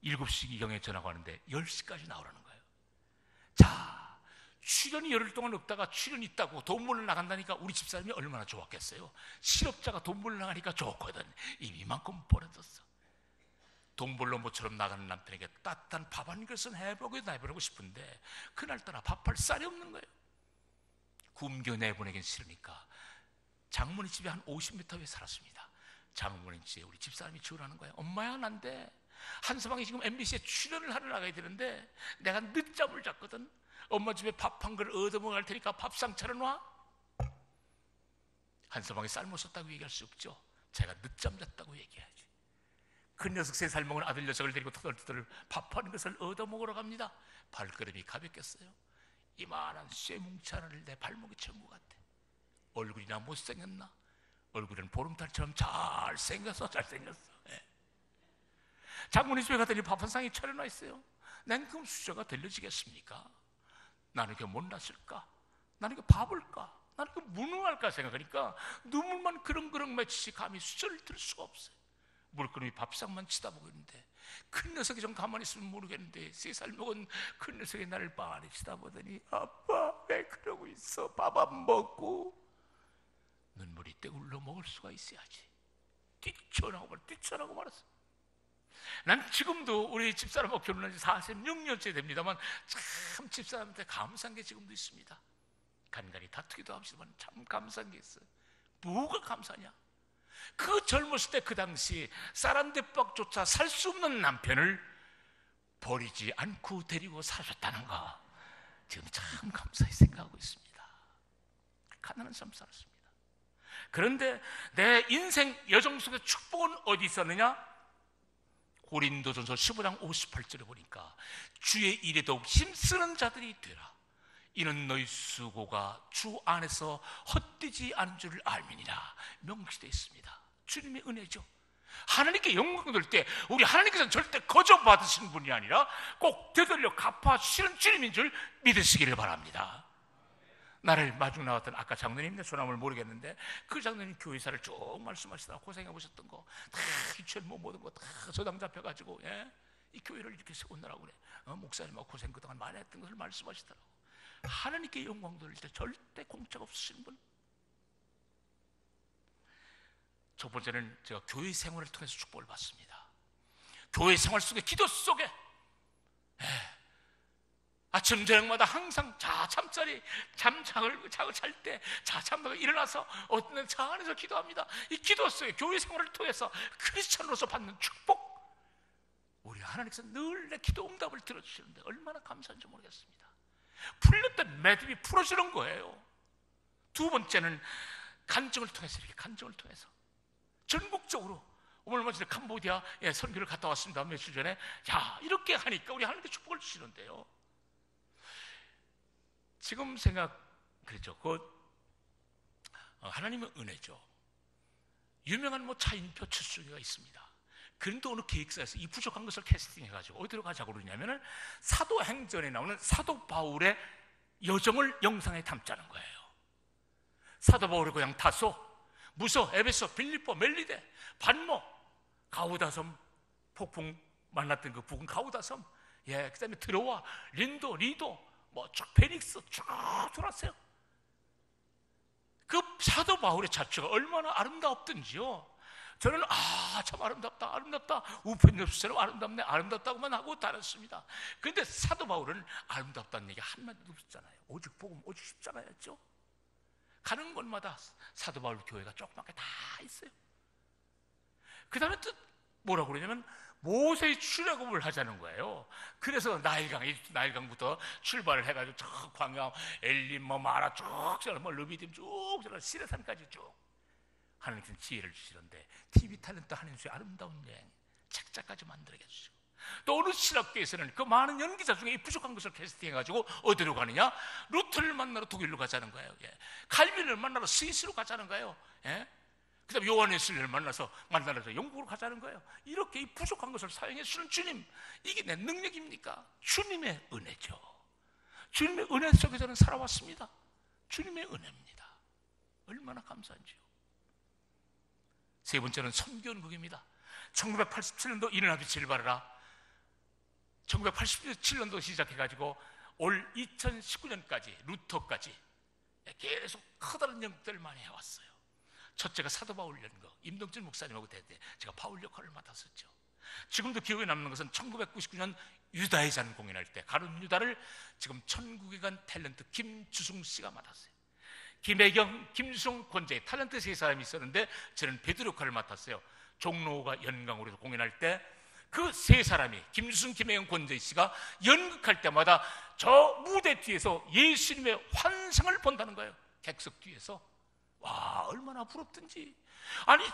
7시경에 전화가 왔는데 10시까지 나오라는 거예요. 자, 출연이 열흘 동안 없다가 출연이 있다고 돈 벌러 나간다니까 우리 집사람이 얼마나 좋았겠어요. 실업자가 돈 벌러 나가니까 좋거든. 이만큼 벌어졌어. 돈 벌러 모처럼 나가는 남편에게 따뜻한 밥 한 그릇은 해보고 싶은데 그날따라 밥할 쌀이 없는 거예요. 굶겨 내보내긴 싫으니까 장모님 집에 한 50m 위에 살았습니다. 장모님 집에 우리 집사람이 전화하는 거예요. 엄마야, 난데 한서방이 지금 MBC에 출연을 하러 나가야 되는데 내가 늦잠을 잤거든. 엄마 집에 밥 한 그릇 얻어먹을 테니까 밥상 차려놔. 한서방이 쌀 못 썼다고 얘기할 수 없죠. 제가 늦잠 잤다고 얘기해야지. 그 녀석 3살 먹은 아들 녀석을 데리고 터덜터덜 밥 한 것을 얻어먹으러 갑니다. 발걸음이 가볍겠어요. 이만한 쇠뭉치 하나를 내 발목에 채운 것 같아. 얼굴이나 못생겼나? 얼굴은 보름달처럼 잘생겼어. 예. 장모님 집에 갔더니 밥 한 상이 차려놔 있어요. 난 그럼 수저가 들려지겠습니까? 나는 그 못났을까? 나는 그 바볼까? 나는 그 무능할까 생각하니까 눈물만 그렁그렁 맺히지 감히 수저를 들 수가 없어요. 물끄러미 밥상만 치다보고 있는데 큰 녀석이 좀 가만히 있으면 모르겠는데 3살 먹은 큰 녀석이 나를 빤히 치다보더니 아빠 왜 그러고 있어? 밥 안 먹고. 눈물이 떼굴러 먹을 수가 있어야지. 뛰쳐나고 말았어. 난 지금도 우리 집사람하고 결혼한 지 46년째 됩니다만 참 집사람한테 감사한 게 지금도 있습니다. 간간히 다투기도 합니다만 참 감사한 게 있어요. 뭐가 감사냐? 그 젊었을 때 그 당시 쌀 한 대박조차 살 수 없는 남편을 버리지 않고 데리고 살았다는 거 지금 참 감사히 생각하고 있습니다. 가난한 삶 살았습니다. 그런데 내 인생 여정 속의 축복은 어디 있었느냐? 고린도전서 15장 58절에 보니까 주의 일에 더욱 힘쓰는 자들이 되라. 이는 너희 수고가 주 안에서 헛되지 않은 줄을 알미니라. 명시되어 있습니다. 주님의 은혜죠. 하나님께 영광 돌 때 우리 하나님께서는 절대 거저 받으시는 분이 아니라 꼭 되돌려 갚아주시는 주님인 줄 믿으시기를 바랍니다. 나를 마중 나왔던 아까 장로님, 소나무를 모르겠는데 그 장로님 교회사를 쭉 말씀하시다가 고생해 보셨던 거 다 기천 모든 거 다 저당 잡혀가지고 이 교회를 이렇게 세우느라고 그래. 목사님하고 고생 그동안 많이 했던 것을 말씀하시더라고. 하나님께 영광 돌릴 때 절대 공짜가 없으신 분. 첫 번째는 제가 교회 생활을 통해서 축복을 받습니다. 교회 생활 속에 기도 속에 아침 저녁마다 항상 잠자리 잠을 잘 때 잠자고 일어나서 어떤 차 안에서 기도합니다. 이 기도 속에 교회 생활을 통해서 크리스천으로서 받는 축복, 우리 하나님께서 늘 내 기도 응답을 들어주시는데 얼마나 감사한지 모르겠습니다. 풀렸던 매듭이 풀어지는 거예요. 두 번째는 간증을 통해서, 이렇게 간증을 통해서 전국적으로 얼마 전에 캄보디아 선교를 갔다 왔습니다. 며칠 전에. 이렇게 하니까 우리 하나님께 축복을 주시는데요. 지금 그랬죠. 하나님의 은혜죠. 유명한 차인표 칠수기가 있습니다. 그런데 어느 기획사에서 이 부족한 것을 캐스팅해가지고 어디로 가자고 그러냐면은 사도행전에 나오는 사도 바울의 여정을 영상에 담자는 거예요. 사도 바울의 고향 다소, 무소, 에베소, 빌립보, 멜리데, 반모, 가우다섬, 폭풍 만났던 그 부근 가우다섬, 그 다음에 드로아, 린도, 리도, 쭉 페닉스 쭉 돌았어요. 그 사도 바울의 자체가 얼마나 아름다웠던지요. 저는 참 아름답다 우편엽수처럼 아름답다고만 하고 다녔습니다. 그런데 사도 바울은 아름답다는 얘기 한마디도 없었잖아요. 오직 복음, 오직 십자가였죠. 가는 곳마다 사도 바울 교회가 조그맣게 다 있어요. 그 다음에 또 뭐라고 그러냐면 모세의 출애굽을 하자는 거예요. 그래서 나일강부터 출발을 해가지고 저 광야 엘림 마라 쭉 르비딤 쭉 시내산까지 쭉 하나님께서 지혜를 주시는데 TV 탤런트 한인수의 아름다운 여행 책자까지 만들게 해주시고, 또 어느 신학교에서는 그 많은 연기자 중에 이 부족한 것을 캐스팅해가지고 어디로 가느냐? 루터를 만나러 독일로 가자는 거예요. 칼빈을 만나러 스위스로 가자는 거예요. 그 다음에 요한웨슬리를 만나러 영국으로 가자는 거예요. 이렇게 이 부족한 것을 사용해 주는 주님, 이게 내 능력입니까? 주님의 은혜죠. 주님의 은혜 속에 저는 살아왔습니다. 주님의 은혜입니다. 얼마나 감사한지요. 세 번째는 선교연극입니다. 1987년도 일어나 빛을 발하라, 1987년도 시작해가지고 올 2019년까지 루터까지 계속 커다란 연극들을 많이 해왔어요. 첫째가 사도 바울 연극, 임동진 목사님하고 대대 제가 바울 역할을 맡았었죠. 지금도 기억에 남는 것은 1999년 유다의 잔 공연할 때 가룟 유다를 지금 천국에 간 탤런트 김주승 씨가 맡았어요. 김혜경, 김주승, 권재희 탤런트 세 사람이 있었는데 저는 베드로 역할을 맡았어요. 종로가 연강으로 공연할 때 그 세 사람이 김주승, 김혜경, 권재희 씨가 연극할 때마다 저 무대 뒤에서 예수님의 환상을 본다는 거예요. 객석 뒤에서. 와, 얼마나 부럽든지. 아니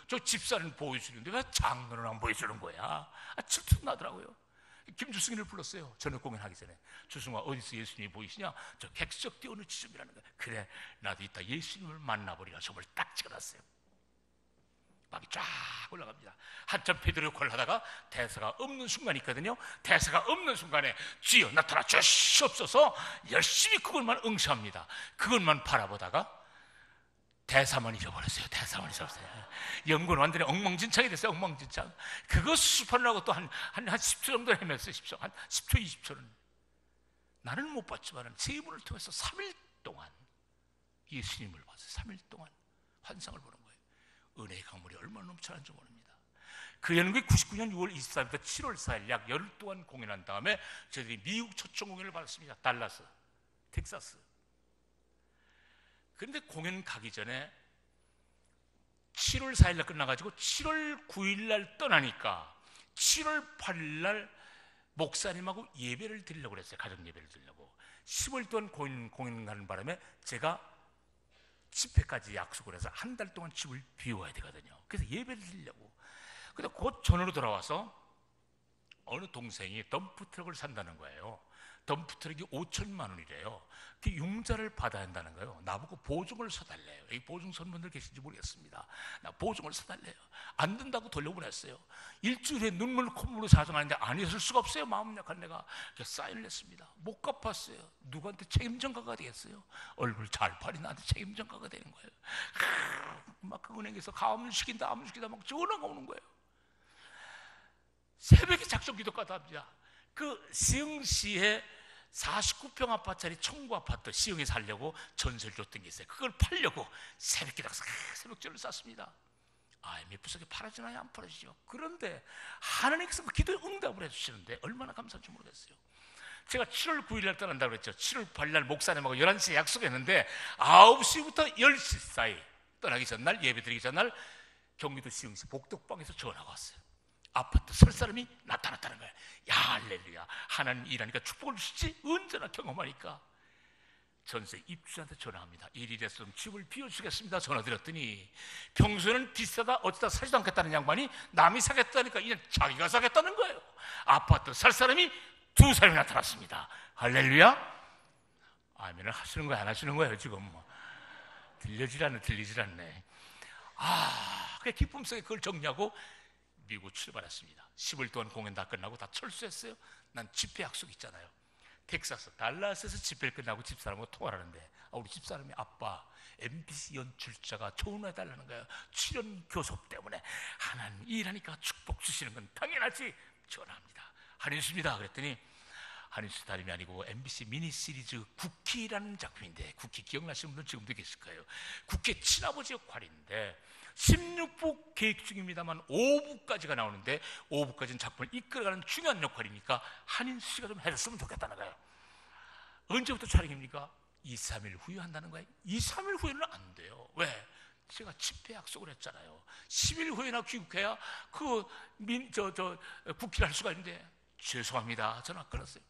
저 집사는 보여주는데 왜 장로는 안 보여주는 거야? 질투 나더라고요. 김주승이를 불렀어요. 저녁 공연하기 전에. 주승아, 어디서 예수님이 보이시냐? 저 객석 뒤 어느 지점이라는 거야. 그래, 나도 이따 예수님을 만나보리라 점을 딱 찍어놨어요. 막이 쫙 올라갑니다. 한참 베드로 역할을 하다가 대사가 없는 순간이 있거든요. 대사가 없는 순간에 주여 나타나 주시옵소서 열심히 그것만 응시합니다. 그것만 바라보다가 대사만 잊어버렸어요. 대사만 잊어버렸어요. 연구는 완전히 엉망진창이 됐어요. 엉망진창. 그거 수습하려고 또 한 10초 정도 헤맸어요. 10초, 한 10초, 20초는. 나는 못 봤지만 세 분을 통해서 3일 동안 예수님을 봤어요. 3일 동안 환상을 보는 거예요. 은혜의 강물이 얼마나 넘쳐나는지 모릅니다. 그 연극이 99년 6월 24일부터 7월 4일 약 열흘 동안 공연한 다음에 저희들이 미국 초청 공연을 받았습니다. 달라스, 텍사스. 그런데 공연 가기 전에 7월 4일 날 끝나가지고 7월 9일 날 떠나니까 7월 8일 날 목사님하고 예배를 드리려고 그랬어요. 가정 예배를 드리려고. 10월 동안 공연 가는 바람에 제가 집회까지 약속을 해서 한 달 동안 집을 비워야 되거든요. 그래서 예배를 드리려고. 근데 곧 전으로 돌아와서 어느 동생이 덤프트럭을 산다는 거예요. 덤프트럭이 5천만 원이래요. 그 융자를 받아야 한다는 거예요. 나보고 보증을 사달래요. 여기 보증 선분들 계신지 모르겠습니다. 나 보증을 사달래요. 안 된다고 돌려보냈어요. 일주일에 눈물 콧물로 사정하는데 안 있을 수가 없어요. 마음 약한 내가. 그래서 사인을 냈습니다. 못 갚았어요. 누구한테 책임전가가 되겠어요? 얼굴 잘 팔이 나한테 책임전가가 되는 거예요. 막 그 은행에서 가압류시킨다 막 전화가 오는 거예요. 새벽에 작정 기도까지 합니다. 그 시흥시에 49평 아파트짜리 청구 아파트 시흥에 살려고 전세를 줬던 게 있어요. 그걸 팔려고 새벽 기도해서 새벽절을 쌌습니다. IMF 속에 팔아주나요? 안 팔아주죠. 그런데 하나님께서 그 기도에 응답을 해주시는데 얼마나 감사한지 모르겠어요. 제가 7월 9일 날 떠난다고 그랬죠. 7월 8일 날 목사님하고 11시에 약속했는데 9시부터 10시 사이 떠나기 전날, 예배드리기 전날 경기도 시흥시 복덕방에서 전화가 왔어요. 아파트 설 사람이 나타났다는 거야. 야, 할렐루야. 하나님 일하니까 축복을 주시지. 언제나 경험하니까. 전세 입주자한테 전화합니다. 일이 됐으면 집을 비워주겠습니다. 전화드렸더니 평소에는 비싸다 어쩌다 사지도 않겠다는 양반이 남이 사겠다니까 이제 자기가 사겠다는 거예요. 아파트 살 사람이 두 사람이 나타났습니다. 할렐루야. 아멘을 하시는 거야 안 하시는 거예요 지금. 들리질 않네. 그 기쁨 속에 그걸 정리하고 미국 출발했습니다. 10일 동안 공연 다 끝나고 다 철수했어요. 난 집회 약속 있잖아요. 텍사스 달라스에서 집회를 끝나고 집사람하고 통화를 하는데 우리 집사람이 아빠 MBC 연출자가 전화해달라는 거예요. 출연 교섭 때문에. 하나님 일하니까 축복 주시는 건 당연하지. 전화합니다. 한인수입니다. 그랬더니 한인수 다름이 아니고 MBC 미니 시리즈 쿠키라는 작품인데, 쿠키 기억나시는 분들 지금도 계실 거예요. 쿠키의 친아버지 역할인데 16부 계획 중입니다만 5부까지가 나오는데 5부까지는 작품을 이끌어가는 중요한 역할이니까 한인수 씨가 좀 해줬으면 좋겠다는 거예요. 언제부터 촬영입니까? 2, 3일 후에 한다는 거예요. 2, 3일 후에는 안 돼요. 왜? 제가 집회 약속을 했잖아요. 10일 후에나 귀국해야 국기를 할 수가 있는데. 죄송합니다. 전화 끊었어요.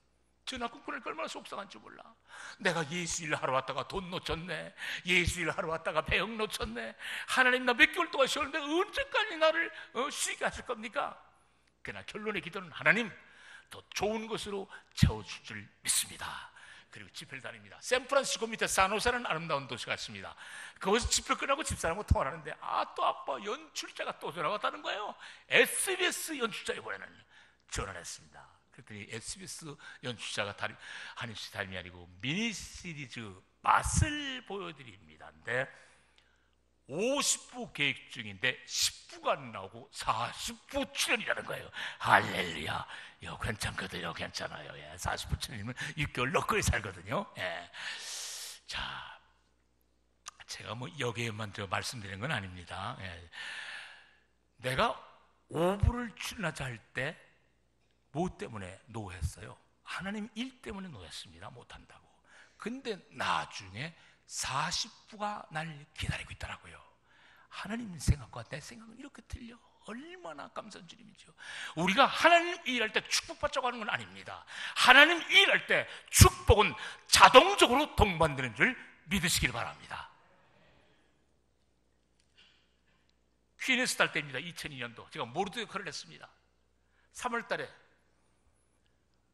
전화 끊으니까 얼마나 속상한지 몰라. 내가 예수일 하러 왔다가 돈 놓쳤네. 예수일 하러 왔다가 배역 놓쳤네. 하나님 나 몇 개월 동안 쉬었는데 언제까지 나를 쉬게 하실 겁니까? 그러나 결론의 기도는 하나님 더 좋은 것으로 채워줄 줄 믿습니다. 그리고 집회를 다닙니다. 샌프란시스코 밑에 산호세라는 아름다운 도시 같습니다. 거기서 집회 끝나고 집사람하고 통화를 하는데 또 아빠 연출자가 또 전화가 왔다는 거예요. SBS 연출자 이번에는 전화를 했습니다. 그랬더니 SBS 연출자가 한인수 다름이 아니고 미니 시리즈 맛을 보여드립니다. 근데 50부 계획 중인데 10부가 안 나오고 40부 출연이라는 거예요. 할렐루야. 이거 괜찮거든요. 괜찮아요. 40부 출연이면 6개월 너거리 살거든요. 자, 제가 뭐 여기에만 말씀드리는 건 아닙니다. 내가 5부를 출연하자 할 때 뭐 때문에 노했어요? 하나님 일 때문에 노했습니다. 못한다고. 근데 나중에 40부가 날 기다리고 있더라고요. 하나님 생각과 내 생각은 이렇게 틀려. 얼마나 감사한 주님이죠. 우리가 하나님 일할 때 축복받자고 하는 건 아닙니다. 하나님 일할 때 축복은 자동적으로 동반되는 줄 믿으시길 바랍니다. 퀸에스 달 때입니다. 2002년도 제가 모르드에크를 했습니다. 3월 달에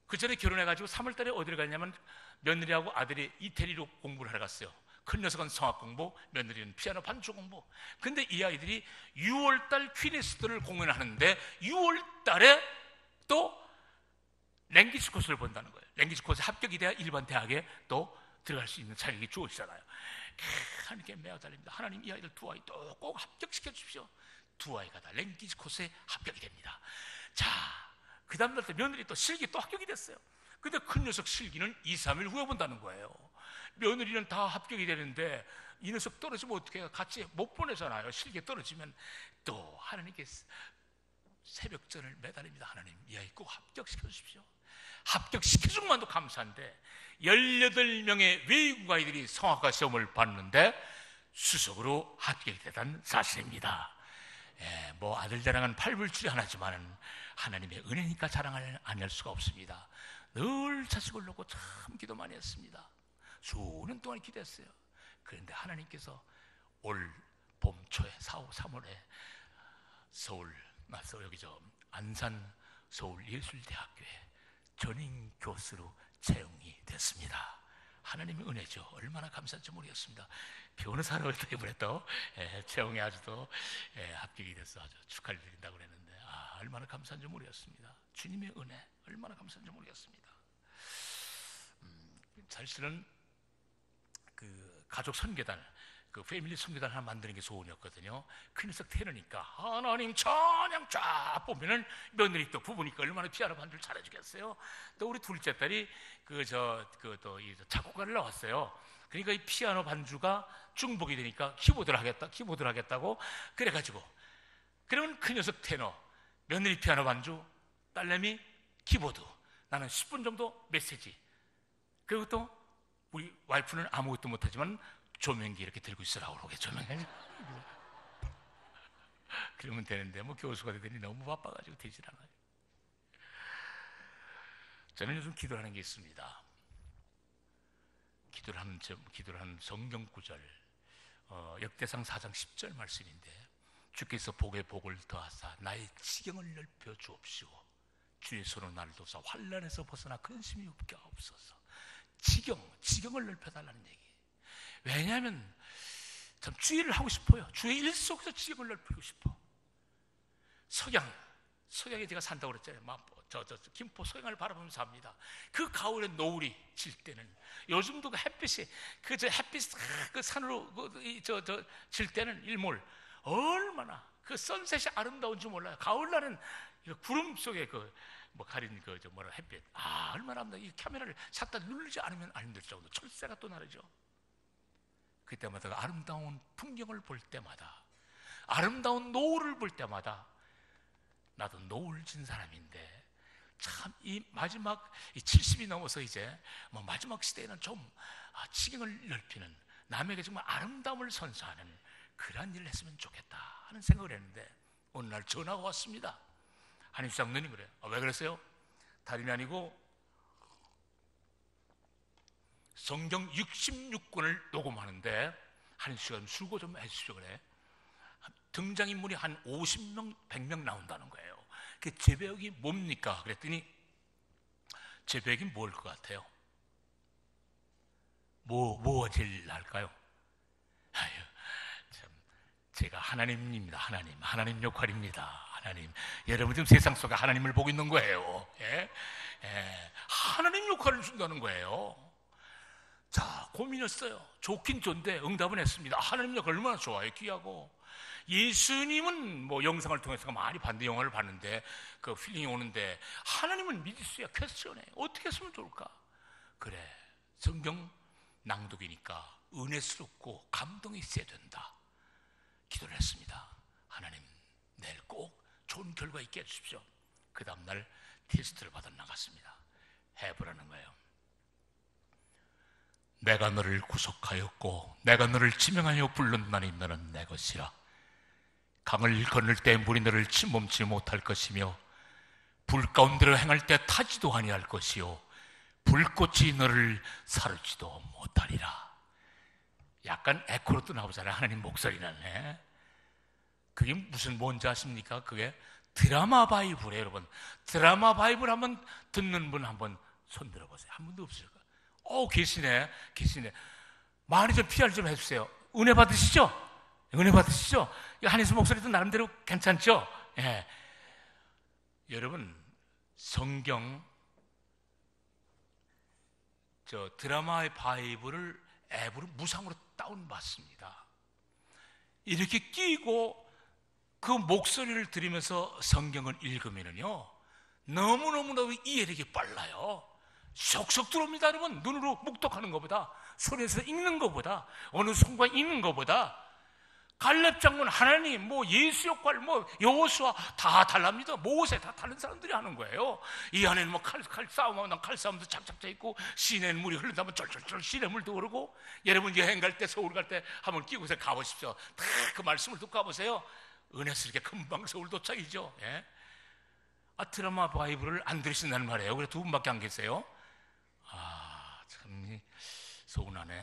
그 전에 결혼해가지고 3월 달에 어디를 갔냐면 며느리하고 아들이 이태리로 공부를 하러 갔어요. 큰 녀석은 성악 공부, 며느리는 피아노 반주 공부. 근데 이 아이들이 6월 달 퀸에스트를 공연을 하는데 6월 달에 또 랭귀지 코스를 본다는 거예요. 랭귀지 코스 합격이 돼야 일반 대학에 또 들어갈 수 있는 자격이 주어지잖아요. 하나님께 매어 달립니다. 하나님 이 아이들 두 아이 또 꼭 합격시켜 주십시오. 두 아이가 다 랭귀지 코스에 합격이 됩니다. 자, 그 다음날 때 며느리 또 실기 또 합격이 됐어요. 근데 큰 녀석 실기는 2, 3일 후에 본다는 거예요. 며느리는 다 합격이 되는데 이 녀석 떨어지면 어떻게 해요? 같이 못 보내잖아요. 실기에 떨어지면 또 하나님께 새벽전을 매달립니다. 하나님 이 아이 꼭 합격시켜 주십시오. 합격시켜준 것만도 감사한데 18명의 외국 아이들이 성악가 시험을 봤는데 수석으로 합격이 되다는 사실입니다. 뭐 아들 자랑은 팔불출이 하나지만 하나님의 은혜니까 자랑을 안 할 수가 없습니다. 늘 자식을 놓고 참 기도 많이 했습니다. 수년 동안 기도했어요. 그런데 하나님께서 올 봄초에 3월에 서울 여기 안산 서울예술대학교에 전임 교수로 채용이 됐습니다. 하나님의 은혜죠. 얼마나 감사한지 모르겠습니다. 변호사로 이번에 또 채용이 아주 또 합격이 돼서 아주 축하를 드린다고 그랬는데 얼마나 감사한지 모르겠습니다. 주님의 은혜 얼마나 감사한지 모르겠습니다. 사실은 그 가족 선교단, 그 패밀리 선교단 하나 만드는 게 소원이었거든요. 큰 녀석 태어나니까 하나님 찬양 쫙 보면은 며느리 또 부부니까 얼마나 피아노 반주를 잘해주겠어요. 또 우리 둘째 딸이 이 작곡가를 나왔어요. 그러니까 이 피아노 반주가 중복이 되니까 키보드를 하겠다고 그래가지고 그러면 큰 녀석 테너, 며느리 피아노 반주, 딸내미 키보드, 나는 10분 정도 메시지. 그리고 또 우리 와이프는 아무것도 못하지만 조명기 이렇게 들고 있으라고 그러게 조명기 그러면 되는데 뭐 교수가 되더니 너무 바빠가지고 되질 않아요. 저는 요즘 기도하는 게 있습니다. 기도를 하는 성경 구절 역대상 4장 10절 말씀인데 주께서 복에 복을 더하사 나의 지경을 넓혀 주옵시오. 주의 손으로 나를 도우사 환난에서 벗어나 근심이 없게 하옵소서. 지경을 넓혀달라는 얘기. 왜냐하면 참 주의를 하고 싶어요. 주의 일 속에서 지경을 넓히고 싶어. 석양에 제가 산다고 그랬잖아요. 김포 석양을 바라보면서 삽니다. 그 가을에 노을이 질 때는 요즘도 그 햇빛이 햇빛 그 산으로 질 때는 일몰 얼마나 그 선셋이 아름다운지 몰라요. 가을날은 구름 속에 가린 햇빛 얼마나 아름다워. 이 카메라를 샷다 누르지 않으면 안 될 정도 철새가 또 나르죠. 그때마다 아름다운 풍경을 볼 때마다 아름다운 노을을 볼 때마다 나도 노을 진 사람인데 참 이 마지막 70이 넘어서 이제 마지막 시대에는 좀 지경을 넓히는 남에게 정말 아름다움을 선사하는 그런 일을 했으면 좋겠다 하는 생각을 했는데 어느 날 전화가 왔습니다. 한입 장로님 그래요. 왜 그랬어요? 다름이 아니고 성경 66권을 녹음하는데 한 시간 술고 좀 해주십시오 그래. 등장인물이 한 50명, 100명 나온다는 거예요. 그 제배역이 뭡니까? 그랬더니 제배역이 뭘 것 같아요? 뭐가 제일 나을까요? 참 제가 하나님입니다. 하나님 역할입니다. 하나님. 여러분 지금 세상 속에 하나님을 보고 있는 거예요. 하나님 역할을 준다는 거예요. 자, 고민했어요. 좋긴 좋은데 응답은 했습니다. 하나님 역 얼마나 좋아요, 귀하고. 예수님은 뭐 영상을 통해서 많이 봤는데, 영화를 봤는데 그 필링이 오는데, 하나님은 믿을 수야 퀘스천해. 어떻게 했으면 좋을까? 그래, 성경 낭독이니까 은혜스럽고 감동이 있어야 된다. 기도를 했습니다. 하나님, 내일 꼭 좋은 결과 있게 해주십시오. 그 다음날 테스트를 받아 나갔습니다. 해보라는 거예요. 내가 너를 구속하였고 내가 너를 지명하여 불렀나니 너는 내 것이라. 강을 건널 때 물이 너를 침범치 못할 것이며 불 가운데로 행할 때 타지도 아니할 것이요 불꽃이 너를 사르지도 못하리라. 약간 에코로도 나오잖아요. 하나님 목소리는. 그게 무슨 뭔지 아십니까? 그게 드라마 바이블이에요, 여러분. 드라마 바이블 한번 듣는 분 한번 손 들어보세요. 한 분도 없을 거예요. 계시네. 많이 좀 PR 좀 해주세요. 은혜 받으시죠? 은혜 받으시죠? 한인수 목소리도 나름대로 괜찮죠? 예. 여러분, 성경 드라마의 바이블을 앱으로 무상으로 다운받습니다. 이렇게 끼고 그 목소리를 들으면서 성경을 읽으면요, 너무너무 이해력이 빨라요. 쏙쏙 들어옵니다, 여러분. 눈으로 묵독하는 것보다, 손에서 읽는 것보다, 어느 순간 읽는 것보다. 갈렙 장군, 하나님, 예수 역할, 여호수아 다 달랍니다. 모세 다 다른 사람들이 하는 거예요. 이 안에는 칼싸움하면 칼싸움도 착착 있고, 시내는 물이 흐른다면 쫄쫄쫄 시내 물도 흐르고. 여러분 여행 갈 때, 서울 갈 때 한번 끼고서 가보십시오. 다 그 말씀을 듣고 가보세요. 은혜스럽게 금방 서울 도착이죠. 예? 드라마 바이블을 안 들으신다는 말이에요. 그래 두 분밖에 안 계세요. 참 서운하네.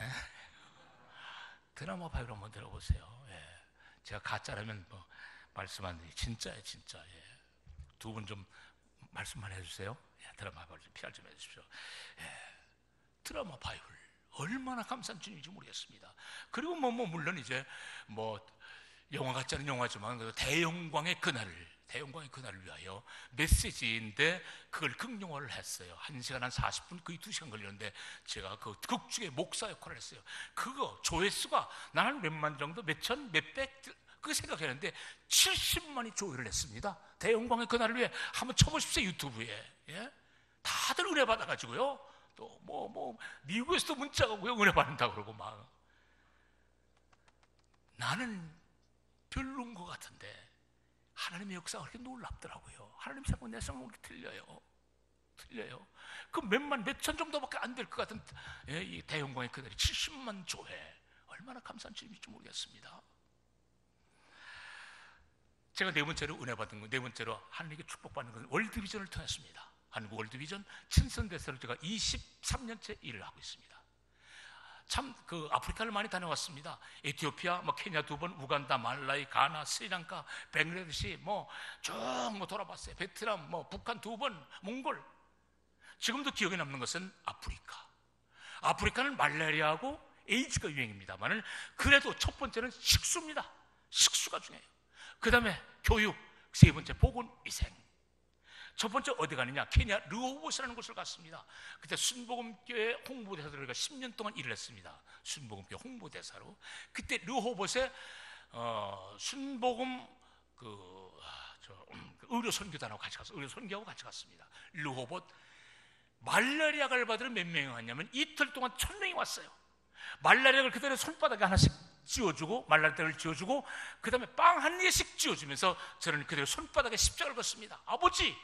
드라마 바이블 한번 들어보세요. 예. 제가 가짜라면 말씀 안 드리. 진짜예요, 진짜. 예. 두 분 좀 말씀만 해주세요. 예, 드라마 바이블 좀 PR 좀 해주십시오. 예. 드라마 바이블 얼마나 감사한 주님인지 모르겠습니다. 그리고 물론 이제 영화 같지 않은 영화지만 대영광의 그날을 위하여 메시지인데 그걸 극영화를 했어요. 1시간 한 40분, 거의 2시간 걸렸는데 제가 그 극중의 목사 역할을 했어요. 그거 조회수가 나는 몇만 정도, 몇천, 몇백 그 생각했는데 70만이 조회를 했습니다. 대영광의 그날을 위해 한번 쳐보십시오, 유튜브에. 예? 다들 은혜 받아가지고요. 또 미국에서도 문자가 오고요, 은혜 받는다고 그러고 막. 나는 별로인 것 같은데 하나님의 역사가 그렇게 놀랍더라고요. 하나님 생각은 내 생각은 틀려요. 그 몇천 정도밖에 안 될 것 같은 이 대영광의 그날이 70만 조회. 얼마나 감사한 주님인지 모르겠습니다. 제가 네 번째로 은혜 받은 건, 네 번째로 하나님께 축복받는 것은 월드비전을 통했습니다. 한국 월드비전 친선대사로 제가 23년째 일을 하고 있습니다. 참 아프리카를 많이 다녀왔습니다. 에티오피아, 케냐 2번, 우간다, 말라이, 가나, 스리랑카, 벵글라데시 쭉 돌아봤어요. 베트남, 북한 2번, 몽골. 지금도 기억에 남는 것은 아프리카. 아프리카는 말라리아하고 에이즈가 유행입니다만 그래도 첫 번째는 식수입니다. 식수가 중요해요. 그 다음에 교육, 세 번째 보건위생. 첫 번째 어디 가느냐? 케냐 르호봇이라는 곳을 갔습니다. 그때 순복음교회 홍보대사로 우리가 10년 동안 일을 했습니다. 순복음교회 홍보대사로. 그때 르호봇에 순복음 의료 선교단하고 같이 갔어요. 의료 선교하고 같이 갔습니다. 르호봇 말라리아를 받으러 몇 명이 왔냐면 이틀 동안 1000명이 왔어요. 말라리아를 그대로 손바닥에 하나씩 쥐어주고, 말라리아를 쥐어주고, 그 다음에 빵 한 개씩 쥐어주면서 저는 그대로 손바닥에 십자가를 걷습니다. 아버지,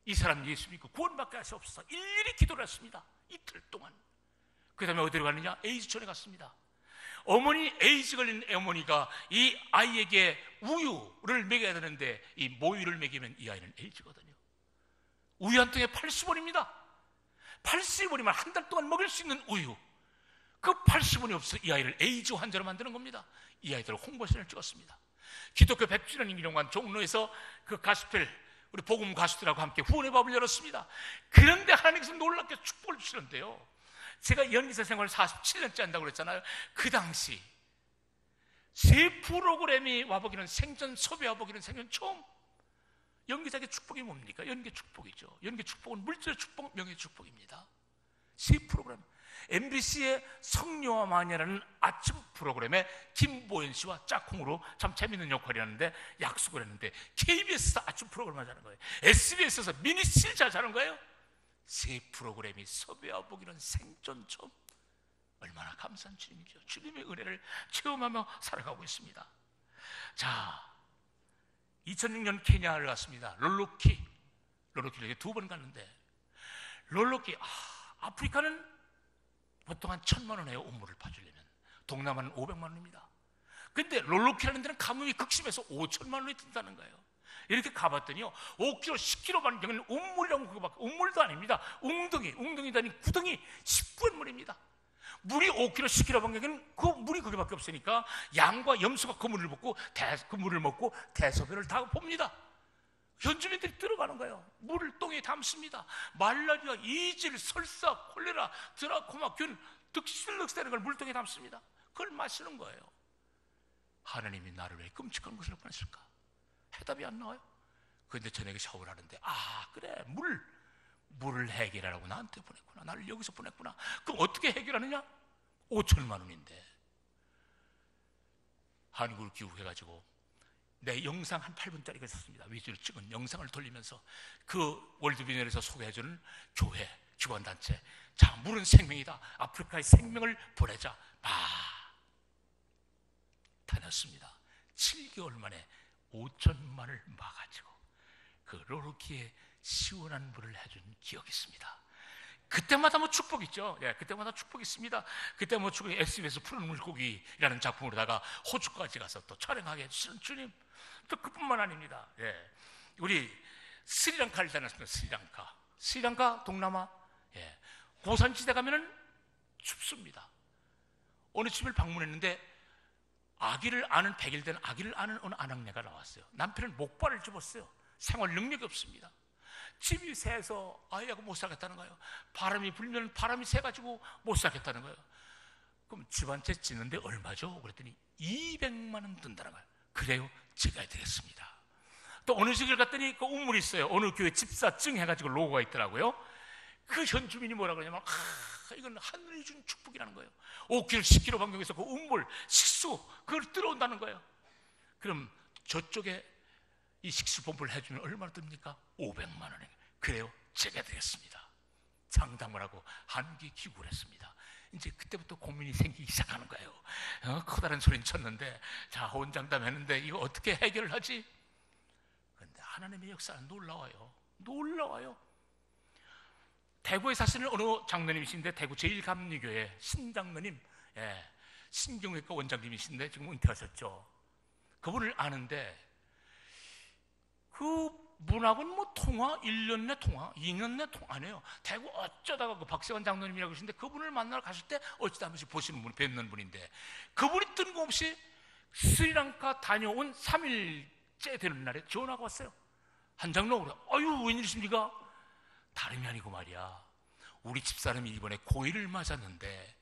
이 사람 예수 믿고 구원받게 할 수 없어서 일일이 기도를 했습니다. 이틀 동안. 그 다음에 어디로 갔느냐? 에이즈촌에 갔습니다. 에이즈 걸린 어머니가 이 아이에게 우유를 먹여야 되는데 이 모유를 먹이면 이 아이는 에이즈거든요. 우유 한 통에 80원입니다. 80원이면 한 달 동안 먹을 수 있는 우유. 그 80원이 없어 이 아이를 에이즈 환자로 만드는 겁니다. 이 아이들을 홍보사진을 찍었습니다. 기독교 100주년 임기령관 종로에서 그 가스펠 우리 복음 가수들하고 함께 후원의 밥을 열었습니다. 그런데 하나님께서 놀랍게 축복을 주시는데요, 제가 연기자 생활을 47년째 한다고 그랬잖아요. 그 당시 새 프로그램이 와보기는 생전, 섭외 와보기는 생전 처음. 연기자의 축복이 뭡니까? 연기 축복이죠. 연기 축복은 물질의 축복, 명예의 축복입니다. 새 프로그램. MBC의 성녀와 마녀라는 아침 프로그램에 김보연 씨와 짝꿍으로 참 재밌는 역할이 하는데 약속을 했는데 KBS에서 아침 프로그램 하자는 거예요. SBS에서 미니시리즈 하자는 거예요. 새 프로그램이 섭외와 보기는 생전 처음. 얼마나 감사한 주님이죠. 주님의 은혜를 체험하며 살아가고 있습니다. 자, 2006년 케냐를 갔습니다. 롤로키를 2번 갔는데, 롤로키, 아프리카는 보통 한 1,000만 원 해요. 온물을 봐주려면. 동남아는 500만 원입니다. 근데 롤로키라는 데는 가뭄이 극심해서 5천만 원이 든다는 거예요. 이렇게 가봤더니요, 5km, 10km 반경은 운물이라고 그거밖에, 운물도 아닙니다. 웅덩이도 아닌 구덩이 10분물입니다. 물이 5km, 10km 반경에는 그 물이 거기밖에 없으니까 양과 염소가 그 물을 먹고 대소변을 다 봅니다. 현주민들이 들어가는 거예요. 물을 똥에 담습니다. 말라리아, 이질, 설사, 콜레라, 드라코마균, 득실럭스되는 걸 물통에 담습니다. 그걸 마시는 거예요. 하나님이 나를 왜 끔찍한 것을 보냈을까? 해답이 안 나와요. 그런데 저녁에 샤워를 하는데, 그래, 물을 해결하라고 나한테 보냈구나. 나를 여기서 보냈구나. 그럼 어떻게 해결하느냐? 5천만 원인데. 한국을 귀국해가지고 내 영상 한 8분짜리가 있었습니다. 위주로 찍은 영상을 돌리면서 그 월드비전에서 소개해주는 교회, 기관단체, 자, 물은 생명이다. 아프리카의 생명을 보내자. 다녔습니다. 7개월 만에 5천만을 막아지고 그 롤로키에 시원한 물을 해준 기억이 있습니다. 그때마다 축복 있죠. 그때마다 축복 있습니다. 그때 축복이 SBS 푸른 물고기라는 작품으로다가 호주까지 가서 또 촬영하게 해주시는 주님. 또 그뿐만 아닙니다. 우리 스리랑카를 다녔습니다. 스리랑카 동남아. 고산지대 가면은 춥습니다. 어느 집을 방문했는데 아기를 아는 100일 된 아기를 아는 어느 아낙네가 나왔어요. 남편은 목발을 접었어요. 생활 능력이 없습니다. 집이 새서 아이하고 못 살겠다는 거예요. 바람이 불면 바람이 새가지고 못 살겠다는 거예요. 그럼 집 한 채 짓는데 얼마죠? 그랬더니 200만 원 든다는 거예요. 그래요, 제가 해드리겠습니다. 또 어느 집을 갔더니 그 우물이 있어요. 어느 교회 집사증 해가지고 로고가 있더라고요. 그 현 주민이 뭐라 그러냐면 이건 하늘이 준 축복이라는 거예요. 5km, 10km 반경에서 그 우물, 식수 그걸 들어온다는 거예요. 그럼 저쪽에 이 식수 펌프를 해주면 얼마나 듭니까? 500만 원에. 그래요, 제가 되겠습니다. 장담을 하고 한국에 귀국을 했습니다. 이제 그때부터 고민이 생기기 시작하는 거예요. 커다란 소리는 쳤는데, 자, 혼장담했는데 이거 어떻게 해결을 하지? 그런데 하나님의 역사는 놀라워요. 대구에 사시는 어느 장로님이신데, 대구 제1감리교회 신장로님, 신경외과 원장님이신데 지금 은퇴하셨죠. 그분을 아는데 그 분하고는 통화 1년 내 통화, 2년 내 통화 안 해요. 대구 어쩌다가 그 박세환 장로님이라고 계신데 그분을 만나러 가실 때 어쩌다 한 번씩 보시는 분, 뵙는 분인데, 그분이 뜬금없이 스리랑카 다녀온 3일째 되는 날에 전화가 왔어요. 한 장로 그래. 웬일이십니까? 다름이 아니고 말이야, 우리 집사람이 이번에 고일을 맞았는데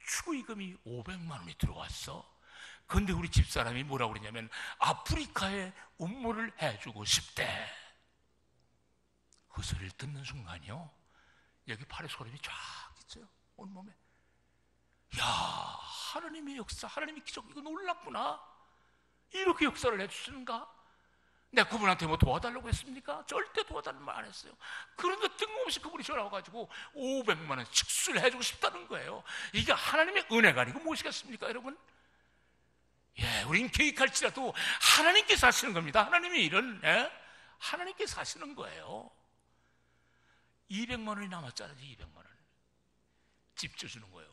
축의금이 500만 원이 들어왔어. 그런데 우리 집사람이 뭐라고 그러냐면 아프리카에 운물을 해주고 싶대. 그 소리를 듣는 순간이요, 여기 팔에 소름이 쫙 있어요. 온몸에. 야, 하나님의 역사, 하나님의 기적, 이거 놀랍구나. 이렇게 역사를 해주시는가? 내가 그분한테 뭐 도와달라고 했습니까? 절대 도와달라는 말 안 했어요. 그런데 뜬금없이 그분이 전화 와가지고 500만 원 식수를 해주고 싶다는 거예요. 이게 하나님의 은혜가 아니고 무엇이겠습니까, 여러분? 우린 계획할지라도 하나님께서 하시는 겁니다. 하나님의 일은 하나님께서 하시는 거예요. 200만 원이 남았잖아요. 200만 원 집 져주는 거예요.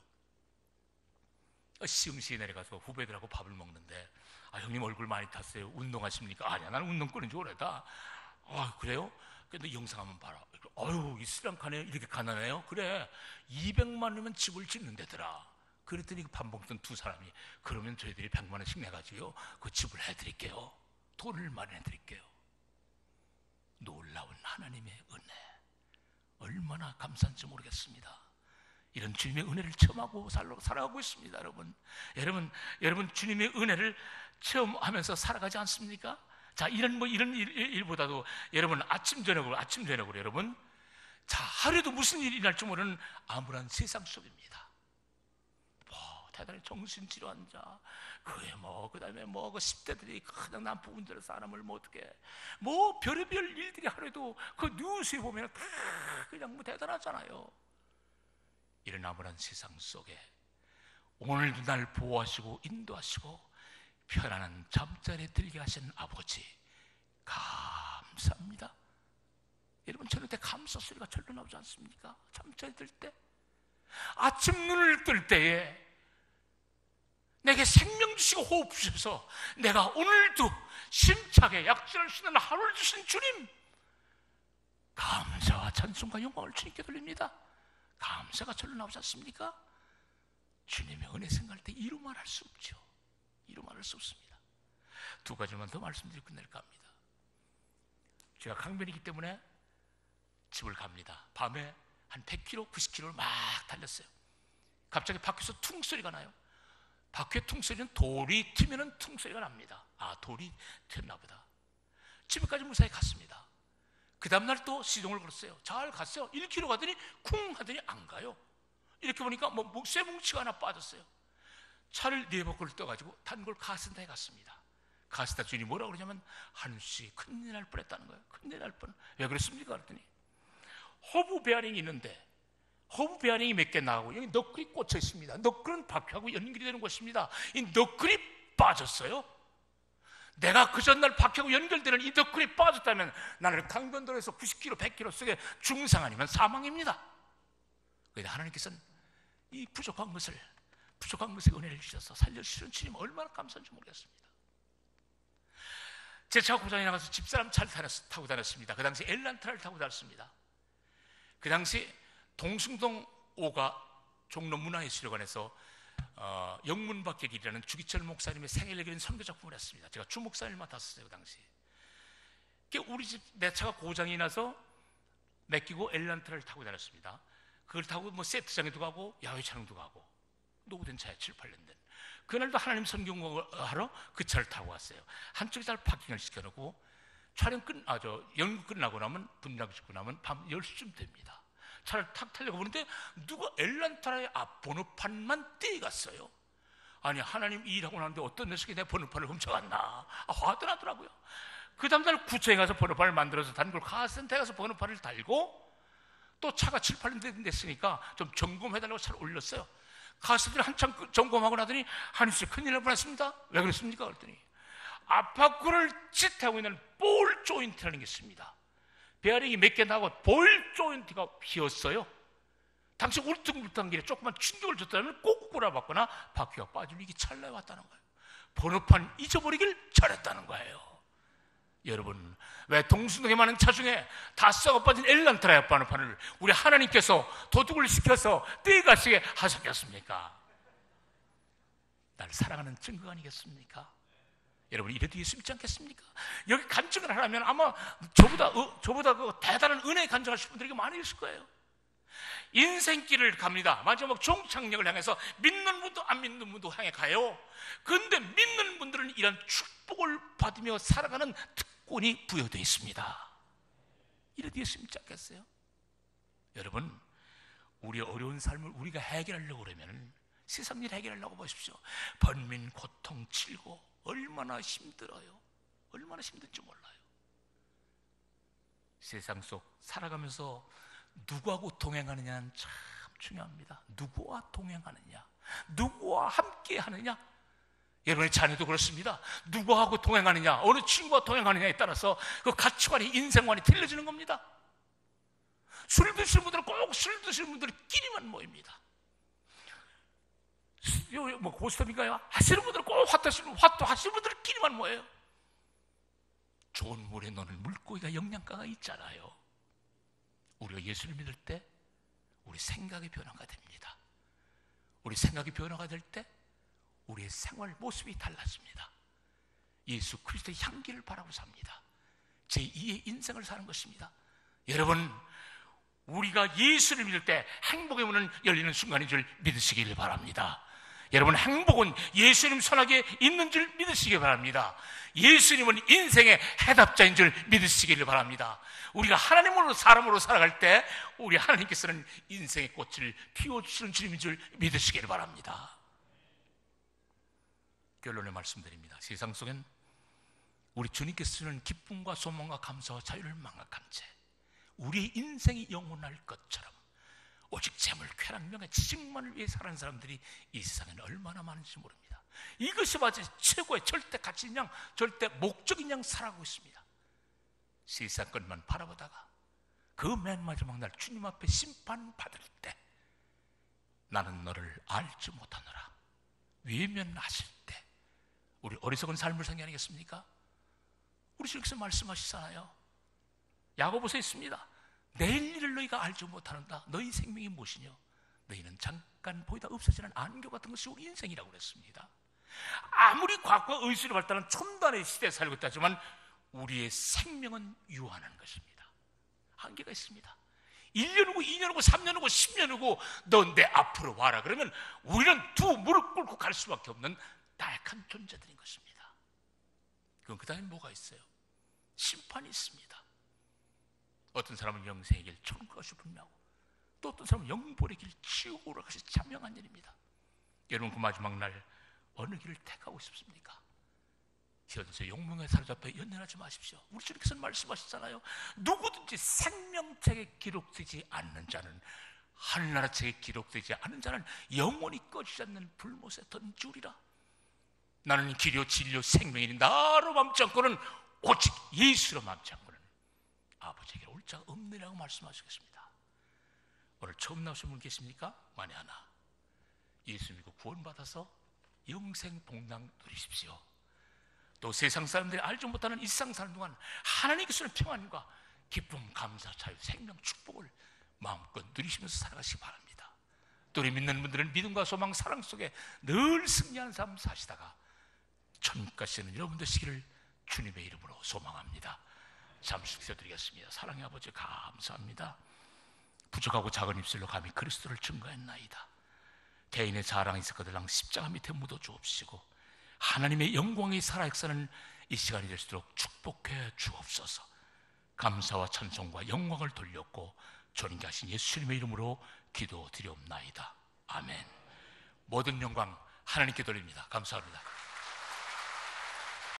시흥시에 내려가서 후배들하고 밥을 먹는데, 형님 얼굴 많이 탔어요. 운동하십니까? 아니야, 나는 운동 끄는 줄 오래다. 그래요? 근데 영상 한번 봐라. 이 스리랑카네 이렇게 가난해요? 그래, 200만 원이면 집을 짓는 데더라. 그랬더니 밥 먹던 두 사람이, 그러면 저희들이 100만 원씩 내가지고요, 그 집을 해드릴게요. 돈을 마련해드릴게요. 놀라운 하나님의 은혜, 얼마나 감사한지 모르겠습니다. 이런 주님의 은혜를 체험하고 살아가고 있습니다. 여러분 주님의 은혜를 체험하면서 살아가지 않습니까? 자, 이런 일보다도 여러분 아침 저녁으로 여러분, 자, 하루에도 무슨 일이 날지 모르는 암울한 세상 속입니다. 대단히 정신질환자, 그 다음에 그 10대들이 가장 난 부분들의 사람을 어떻게 별의별 일들이 하루에도 그 뉴스에 보면 다 그냥 대단하잖아요. 이런 암울한 세상 속에 오늘도 날 보호하시고 인도하시고 편안한 잠자리에 들게 하신 아버지 감사합니다. 여러분, 저럴 때 감사 소리가 절로 나오지 않습니까? 잠자리 들 때, 아침 눈을 뜰 때에 내게 생명 주시고 호흡 주셔서 내가 오늘도 심차게 약진을 쉬는 하루를 주신 주님, 감사와 찬송과 영광을 주님께 돌립니다. 감사가 절로 나오지 않습니까? 주님의 은혜 생각할 때 이루 말할 수 없죠. 이루 말할 수 없습니다. 두 가지만 더 말씀드리고 끝낼까 합니다. 제가 강변이기 때문에 집을 갑니다. 밤에 한 100km, 90km를 막 달렸어요. 갑자기 밖에서 퉁 소리가 나요. 밖에 퉁 소리는 돌이 튀면 퉁 소리가 납니다. 아, 돌이 튀었나 보다. 집에까지 무사히 갔습니다. 그 다음날 또 시동을 걸었어요. 잘 갔어요. 1km 가더니 쿵 하더니 안 가요. 이렇게 보니까 쇠뭉치가 하나 빠졌어요. 차를 4바퀴를 떠가지고 단골 가스다에 갔습니다. 가스다 주인이 뭐라고 그러냐면, 한우씨 큰일 날 뻔했다는 거예요. 큰일 날 뻔. 왜 그랬습니까? 그랬더니 허브 베어링이 있는데 허브 베어링이 몇 개 나가고 여기 너클이 꽂혀 있습니다. 너클은 바퀴하고 연결이 되는 것입니다. 이 너클이 빠졌어요. 내가 그 전날 바퀴하고 연결되는 이 너클이 빠졌다면 나는 강변도로에서 90km, 100km 속에 중상 아니면 사망입니다. 그런데 하나님께서는 이 부족한 것에 은혜를 주셔서 살려주시는 주님 얼마나 감사한지 모르겠습니다. 제 차 고장이 나가서 집사람 차를 타고 다녔습니다. 그 당시 엘란트라를 타고 다녔습니다. 그 당시 동숭동 5가 종로 문화예술관에서 영문밖의 길이라는 주기철 목사님의 생애를 기린 선교 작품을 했습니다. 제가 주목사님을 맡았어요. 그 당시 우리 집 내 차가 고장이 나서 맡기고 엘란트라를 타고 다녔습니다. 그걸 타고 세트장에도 가고 야외 촬영도 가고 노후된 차에 7, 8년 된 그날도 하나님 선교하러 그 차를 타고 왔어요. 한쪽에 잘 파킹을 시켜놓고 연극 끝나고 나면 분장 짓고 나면 밤 10시쯤 됩니다. 차를 탁 타려고 보는데 누가 엘란트라의 앞 번호판만 떼갔어요. 아니, 하나님 일하고 나는데 어떤 녀석이 내 번호판을 훔쳐갔나 화도 나더라고요. 그 다음날 구청에 가서 번호판을 만들어서 단골 카센터에 가서 번호판을 달고 또 차가 7, 8년 됐으니까 좀 점검해달라고 차를 올렸어요. 가수들이 한참 점검하고 나더니, 한우씨 큰일 날 뻔했습니다. 왜 그랬습니까? 그랬더니 앞바퀴를 찢하고 있는 볼 조인트라는 게 있습니다. 베어링이 몇 개 나고 볼 조인트가 휘었어요. 당시 울퉁불퉁한 길에 조금만 충격을 줬다면 꼭 꼬라박거나 바퀴가 빠질 일이 찰나에 왔다는 거예요. 번호판 잊어버리길 잘했다는 거예요. 여러분, 왜 동순동에 많은 차 중에 다 썩어빠진 엘란트라의 번호판을 우리 하나님께서 도둑을 시켜서 떼가시게 하셨겠습니까? 날 사랑하는 증거 아니겠습니까? 여러분, 이래도 예수 믿지 않겠습니까? 여기 간증을 하려면 아마 저보다 그 대단한 은혜에 간증하실 분들이 많이 있을 거예요. 인생길을 갑니다. 마지막 종착역을 향해서 믿는 분도 안 믿는 분도 향해 가요. 그런데 믿는 분들은 이런 축복을 받으며 살아가는 특권이 부여되어 있습니다. 이래도 예수 믿지 않겠어요? 여러분, 우리의 어려운 삶을 우리가 해결하려고 그러면 세상 일 해결하려고 보십시오. 번민, 고통, 질고 얼마나 힘들어요. 얼마나 힘든지 몰라요. 세상 속 살아가면서 누구하고 동행하느냐는 참 중요합니다. 누구와 동행하느냐, 누구와 함께 하느냐. 여러분의 자녀도 그렇습니다. 누구하고 동행하느냐, 어느 친구와 동행하느냐에 따라서 그 가치관이, 인생관이 틀려지는 겁니다. 술 드시는 분들은 꼭 술 드시는 분들끼리만 모입니다. 고스톱인가요? 하시는 분들은 꼭 화도 하시는 분들끼리만 모여요. 좋은 물에 넣는 물고기가 영양가가 있잖아요. 우리가 예수를 믿을 때 우리 생각의 변화가 됩니다. 우리 생각이 변화가 될 때 우리의 생활 모습이 달라집니다. 예수 그리스도의 향기를 바라고 삽니다. 제2의 인생을 사는 것입니다. 여러분, 우리가 예수를 믿을 때 행복의 문은 열리는 순간인 줄 믿으시길 바랍니다. 여러분, 행복은 예수님 손아귀에 있는 줄 믿으시기 바랍니다. 예수님은 인생의 해답자인 줄 믿으시기를 바랍니다. 우리가 하나님으로 사람으로 살아갈 때 우리 하나님께서는 인생의 꽃을 피워주시는 주님인 줄 믿으시기를 바랍니다. 결론에 말씀드립니다. 세상 속엔 우리 주님께서 주는 기쁨과 소망과 감사와 자유를 망각한 채 우리의 인생이 영원할 것처럼 오직 재물, 쾌락, 명예, 지식만을 위해 사는 사람들이 이 세상에는 얼마나 많은지 모릅니다. 이것이 마치 최고의 절대 가치인 양, 절대 목적인 양 살아가고 있습니다. 세상 것만 바라보다가 그 맨 마지막 날 주님 앞에 심판받을 때 나는 너를 알지 못하노라 외면하실 때 우리 어리석은 삶을 산 게 아니겠습니까? 우리 주님께서 말씀하시잖아요. 야고보서에 있습니다. 내일 일을 너희가 알지 못하는다. 너희 생명이 무엇이냐? 너희는 잠깐 보이다 없어지는 안개 같은 것이 우리 인생이라고 그랬습니다. 아무리 과학과 의술이 발달한 첨단의 시대에 살고 있다지만 우리의 생명은 유한한 것입니다. 한계가 있습니다. 1년 후고 2년 후고 3년 후고 10년 후고 너 내 앞으로 와라 그러면 우리는 두 무릎 꿇고 갈 수밖에 없는 나약한 존재들인 것입니다. 그럼 그 다음에 뭐가 있어요? 심판이 있습니다. 어떤 사람은 영생의 길 천국 가시 분명하고 또 어떤 사람은 영벌의 길 지옥으로 갈 것이 자명한 일입니다. 여러분 그 마지막 날 어느 길을 택하고 싶습니까? 현세 욕망에 사로잡혀 연연하지 마십시오. 우리 주님께서는 말씀하시잖아요. 누구든지 생명책에 기록되지 않는 자는 하늘나라 책에 기록되지 않은 자는 영원히 꺼지지 않는 불못에 던지우리라. 나는 길이요 진리요 생명이니 나로 맘지 않고는 오직 예수로 맘지 않고는 아버지에게 올 자가 없느라고 말씀하시겠습니다. 오늘 처음 나오신 분 계십니까? 만에 하나 예수 믿고 구원받아서 영생 복락 누리십시오. 또 세상 사람들이 알지 못하는 일상 사는 동안 하나님께서 주는 평안과 기쁨, 감사, 자유, 생명, 축복을 마음껏 누리시면서 살아가시기 바랍니다. 또 우리 믿는 분들은 믿음과 소망, 사랑 속에 늘 승리하는 삶 사시다가 천국 가시는 여러분 되시기를 주님의 이름으로 소망합니다. 잠시 기도드리겠습니다. 사랑의 아버지 감사합니다. 부족하고 작은 입술로 감히 그리스도를 증거했나이다. 개인의 자랑이 있었거들랑 십자가 밑에 묻어 주옵시고 하나님의 영광이 살아역사는 이 시간이 될수록 축복해 주옵소서. 감사와 찬송과 영광을 돌렸고 존귀 하신 예수님의 이름으로 기도드리옵나이다. 아멘. 모든 영광 하나님께 돌립니다. 감사합니다.